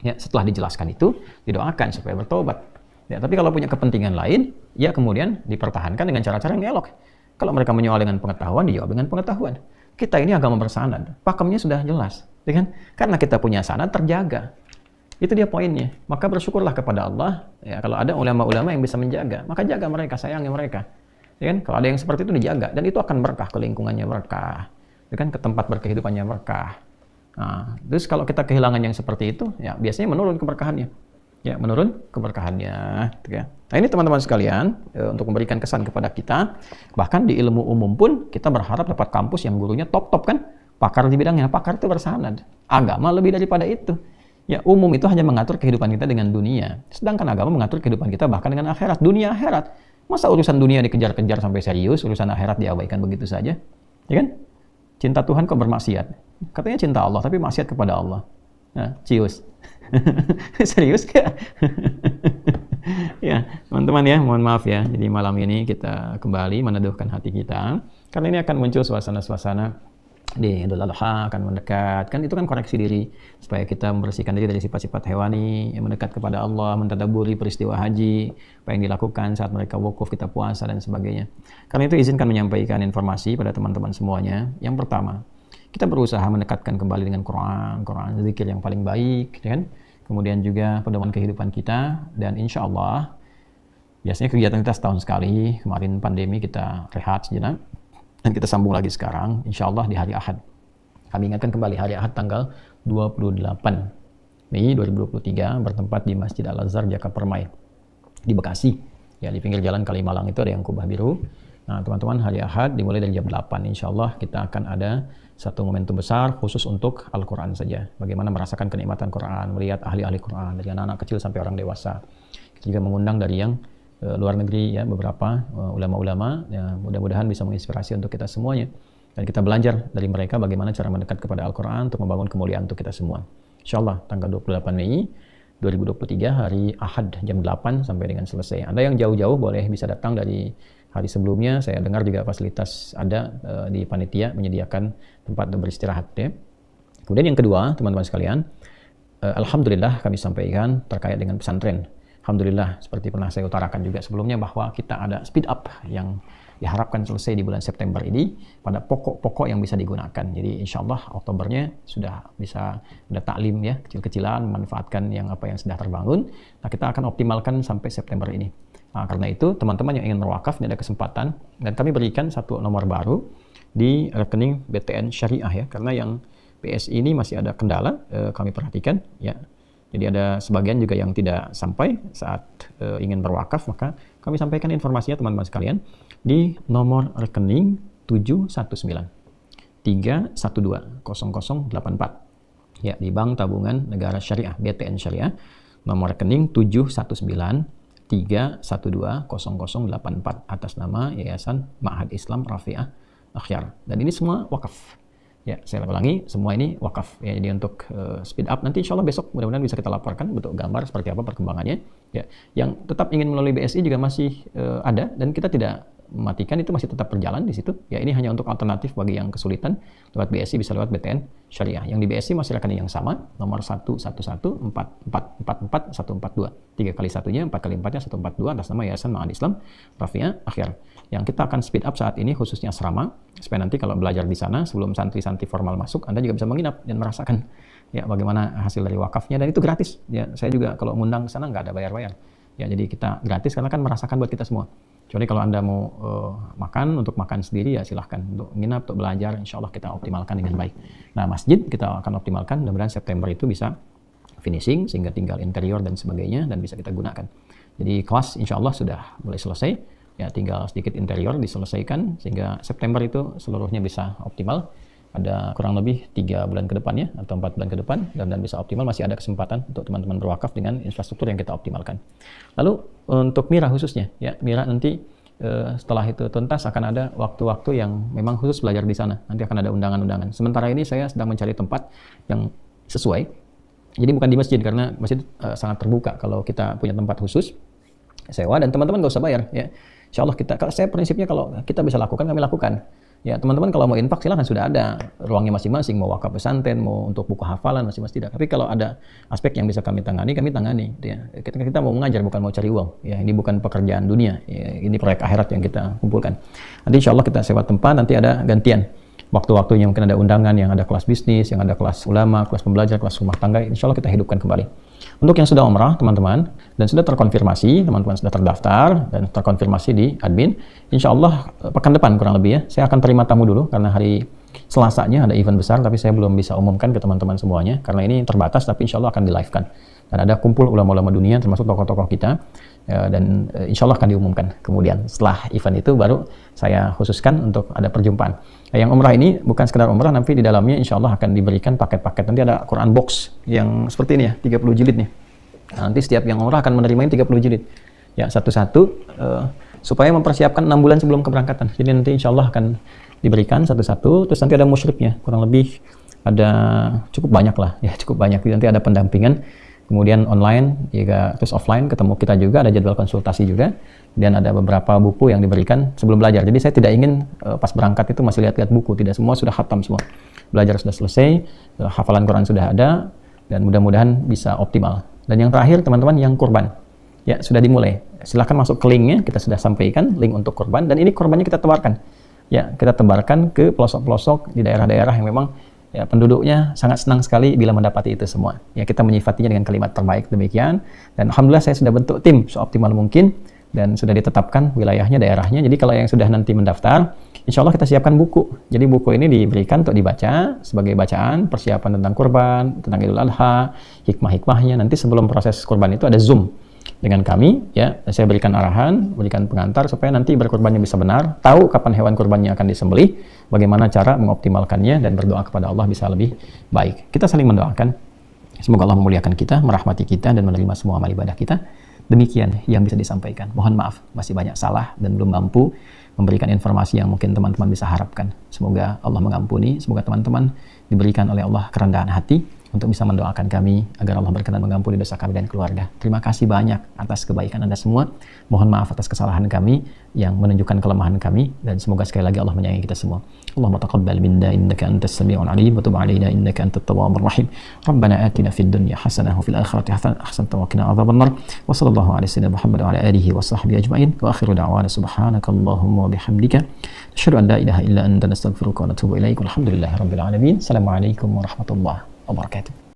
Ya, setelah dijelaskan itu, didoakan supaya bertobat. Ya, tapi kalau punya kepentingan lain, ya kemudian dipertahankan dengan cara-cara yang elok. Kalau mereka menyoal dengan pengetahuan, dijawab dengan pengetahuan. Kita ini agama bersanad, pakemnya sudah jelas, ya kan? Karena kita punya sanad terjaga. Itu dia poinnya. Maka bersyukurlah kepada Allah. Ya, kalau ada ulama-ulama yang bisa menjaga, maka jaga mereka, sayangi mereka. Ya kan? Kalau ada yang seperti itu dijaga, dan itu akan berkah, ke lingkungannya berkah, ya kan? Ke tempat berkehidupannya berkah. Nah, terus kalau kita kehilangan yang seperti itu, ya biasanya menurun keberkahannya. Ya, menurun keberkahannya. Gitu ya. Nah ini teman-teman sekalian, untuk memberikan kesan kepada kita, bahkan di ilmu umum pun kita berharap dapat kampus yang gurunya top-top kan, pakar di bidangnya, pakar itu bersanad. Agama lebih daripada itu. Ya, umum itu hanya mengatur kehidupan kita dengan dunia, sedangkan agama mengatur kehidupan kita bahkan dengan akhirat, dunia akhirat. Masa urusan dunia dikejar-kejar sampai serius, urusan akhirat diabaikan begitu saja? Ya kan? Cinta Tuhan kok bermaksiat? Katanya cinta Allah, tapi maksiat kepada Allah. Nah, cius. Serius gak? Ya, teman-teman ya, mohon maaf ya. Jadi malam ini kita kembali meneduhkan hati kita. Karena ini akan muncul suasana-suasana di Idul Adha akan mendekat. Kan itu kan koreksi diri. Supaya kita membersihkan diri dari sifat-sifat hewani, yang mendekat kepada Allah, mentadabburi peristiwa haji, apa yang dilakukan saat mereka wukuf, kita puasa, dan sebagainya. Karena itu izinkan menyampaikan informasi pada teman-teman semuanya. Yang pertama, kita berusaha mendekatkan kembali dengan Quran, zikir yang paling baik, ya kan? Kemudian juga pedoman kehidupan kita, dan insya Allah, biasanya kegiatan kita setahun sekali, kemarin pandemi kita rehat sejenak, dan kita sambung lagi sekarang, insya Allah di hari Ahad. Kami ingatkan kembali hari Ahad tanggal 28 Mei 2023, bertempat di Masjid Al-Azhar, Jaka Permai, di Bekasi. Ya, di pinggir jalan Kalimalang itu ada yang kubah biru. Nah, teman-teman, hari Ahad dimulai dari jam 8. Insya Allah kita akan ada satu momentum besar khusus untuk Al-Quran saja. Bagaimana merasakan kenikmatan Quran, melihat ahli-ahli Quran, dari anak-anak kecil sampai orang dewasa. Kita juga mengundang dari yang luar negeri, ya, beberapa ulama-ulama, ya, mudah-mudahan bisa menginspirasi untuk kita semuanya. Dan kita belajar dari mereka bagaimana cara mendekat kepada Al-Quran untuk membangun kemuliaan untuk kita semua. Insya Allah, tanggal 28 Mei 2023, hari Ahad, jam 8 sampai dengan selesai. Anda yang jauh-jauh boleh bisa datang dari hari sebelumnya. Saya dengar juga fasilitas ada di panitia menyediakan tempat untuk beristirahat. Ya. Kemudian yang kedua, teman-teman sekalian, alhamdulillah kami sampaikan terkait dengan pesantren. Alhamdulillah, seperti pernah saya utarakan juga sebelumnya, bahwa kita ada speed up yang diharapkan selesai di bulan September ini pada pokok-pokok yang bisa digunakan. Jadi insya Allah Oktobernya sudah bisa ada taklim, ya, kecil-kecilan, memanfaatkan yang apa yang sudah terbangun. Nah, kita akan optimalkan sampai September ini. Nah, karena itu teman-teman yang ingin berwakaf, ini ada kesempatan, dan kami berikan satu nomor baru di rekening BTN Syariah, ya, karena yang BSI ini masih ada kendala, kami perhatikan, ya. Jadi ada sebagian juga yang tidak sampai saat ingin berwakaf, maka kami sampaikan informasinya teman-teman sekalian di nomor rekening 719 312 0084, ya, di Bank Tabungan Negara Syariah BTN Syariah, nomor rekening 719 312 0084 atas nama Yayasan Ma'had Islam Rafi'ah Akhyar. Dan ini semua wakaf. Ya, saya ulangi, semua ini wakaf. Ya, jadi untuk speed up nanti insya Allah besok mudah-mudahan bisa kita laporkan bentuk gambar seperti apa perkembangannya. Ya, yang tetap ingin melalui BSI juga masih ada, dan kita tidak mematikan, itu masih tetap berjalan di situ. Ya, ini hanya untuk alternatif bagi yang kesulitan lewat BSI, bisa lewat BTN Syariah. Yang di BSI masih rekening yang sama, nomor 11144444142. 3 kali 1-nya, 4 kali 4-nya 142 atas nama Yayasan Ma'had Islam Rafi'ah Akhyar. Yang kita akan speed up saat ini khususnya asrama, supaya nanti kalau belajar di sana sebelum santri-santri formal masuk, Anda juga bisa menginap dan merasakan, ya, bagaimana hasil dari wakafnya, dan itu gratis. Ya, saya juga kalau ngundang ke sana nggak ada bayar-bayar. Ya, jadi kita gratis karena kan merasakan buat kita semua. Kecuali kalau Anda mau makan, untuk makan sendiri ya silahkan. Untuk nginap, untuk belajar, insya Allah kita optimalkan dengan baik. Nah, masjid kita akan optimalkan, mudah-mudahan September itu bisa finishing, sehingga tinggal interior dan sebagainya, dan bisa kita gunakan. Jadi kelas insya Allah sudah mulai selesai. Ya, tinggal sedikit interior diselesaikan, sehingga September itu seluruhnya bisa optimal. Ada kurang lebih 3 bulan ke depan, ya, atau 4 bulan ke depan, dan bisa optimal. Masih ada kesempatan untuk teman-teman berwakaf dengan infrastruktur yang kita optimalkan. Lalu untuk Mira khususnya, ya, Mira nanti setelah itu tuntas akan ada waktu-waktu yang memang khusus belajar di sana. Nanti akan ada undangan-undangan. Sementara ini saya sedang mencari tempat yang sesuai. Jadi bukan di masjid, karena masjid sangat terbuka. Kalau kita punya tempat khusus sewa, dan teman-teman nggak usah bayar, ya. Insya Allah kalau saya prinsipnya kalau kita bisa lakukan, kami lakukan. Ya, teman-teman kalau mau infak silahkan, sudah ada ruangnya masing-masing, mau wakaf pesantren, mau untuk buku hafalan, masing-masing tidak. Tapi kalau ada aspek yang bisa kami tangani, gitu, ya. Kita mau mengajar, bukan mau cari uang. Ya, ini bukan pekerjaan dunia. Ya, ini proyek akhirat yang kita kumpulkan. Nanti insya Allah kita sewa tempat, nanti ada gantian. waktu-waktunya mungkin ada undangan, yang ada kelas bisnis, yang ada kelas ulama, kelas pembelajar, kelas rumah tangga, insya Allah kita hidupkan kembali. Untuk yang sudah umrah, teman-teman, dan sudah terkonfirmasi, teman-teman sudah terdaftar dan terkonfirmasi di admin, insya Allah pekan depan kurang lebih ya, saya akan terima tamu dulu, karena hari Selasanya ada event besar, tapi saya belum bisa umumkan ke teman-teman semuanya, karena ini terbatas, tapi insya Allah akan di-live-kan. Dan ada kumpul ulama-ulama dunia, termasuk tokoh-tokoh kita, dan insya Allah akan diumumkan. Kemudian setelah event itu baru saya khususkan untuk ada perjumpaan. Yang umrah ini bukan sekedar umrah, nanti di dalamnya insya Allah akan diberikan paket-paket. Nanti ada Quran box yang seperti ini ya, 30 jilid nih. Nah, nanti setiap yang umrah akan menerima 30 jilid. Ya, satu-satu, supaya mempersiapkan 6 bulan sebelum keberangkatan. Jadi nanti insya Allah akan diberikan satu-satu, terus nanti ada musyrifnya, kurang lebih ada cukup banyak lah, ya cukup banyak. Nanti ada pendampingan, kemudian online, juga terus offline, ketemu kita juga, ada jadwal konsultasi juga, dan ada beberapa buku yang diberikan sebelum belajar. Jadi saya tidak ingin pas berangkat itu masih lihat-lihat buku, tidak, semua sudah khatam semua. Belajar sudah selesai, hafalan Quran sudah ada, dan mudah-mudahan bisa optimal. Dan yang terakhir teman-teman, yang kurban, ya sudah dimulai. Silahkan masuk ke linknya, kita sudah sampaikan link untuk kurban, dan ini kurbannya kita tebarkan. Ya, kita tebarkan ke pelosok-pelosok di daerah-daerah yang memang ya, penduduknya sangat senang sekali bila mendapati itu semua. Ya, kita menyifatinya dengan kalimat terbaik demikian. Dan alhamdulillah saya sudah bentuk tim seoptimal mungkin dan sudah ditetapkan wilayahnya, daerahnya. Jadi kalau yang sudah nanti mendaftar, insya Allah kita siapkan buku. Jadi buku ini diberikan untuk dibaca sebagai bacaan, persiapan tentang kurban, tentang Idul Adha, hikmah-hikmahnya. Nanti sebelum proses kurban itu ada Zoom dengan kami, ya, saya berikan arahan, berikan pengantar supaya nanti berkurbannya bisa benar, tahu kapan hewan kurbannya akan disembelih, bagaimana cara mengoptimalkannya, dan berdoa kepada Allah bisa lebih baik. Kita saling mendoakan, semoga Allah memuliakan kita, merahmati kita, dan menerima semua amal ibadah kita. Demikian yang bisa disampaikan. Mohon maaf, masih banyak salah dan belum mampu memberikan informasi yang mungkin teman-teman bisa harapkan. Semoga Allah mengampuni, semoga teman-teman diberikan oleh Allah kerendahan hati untuk bisa mendoakan kami agar Allah berkenan mengampuni dosa kami dan keluarga. Terima kasih banyak atas kebaikan Anda semua. Mohon maaf atas kesalahan kami yang menunjukkan kelemahan kami, dan semoga sekali lagi Allah menyayangi kita semua. Allahumma taqabbal minna innaka antas sami'ul 'alim wa tub 'alaina innaka antat tawwabur rahim. Rabbana atina fid dunya hasanah wa fil akhirati hasanah wa qina adzabannar. Wa sallallahu ala sayyidina Muhammad wa ala alihi wa sahbihi ajma'in. Wa akhiru da'wana subhanakallahumma wa bihamdika asyhadu an la ilaha illa anta nastaghfiruka wa natubu ilaik. Walhamdulillahirabbil alamin. Assalamualaikum warahmatullahi wabarakatuh.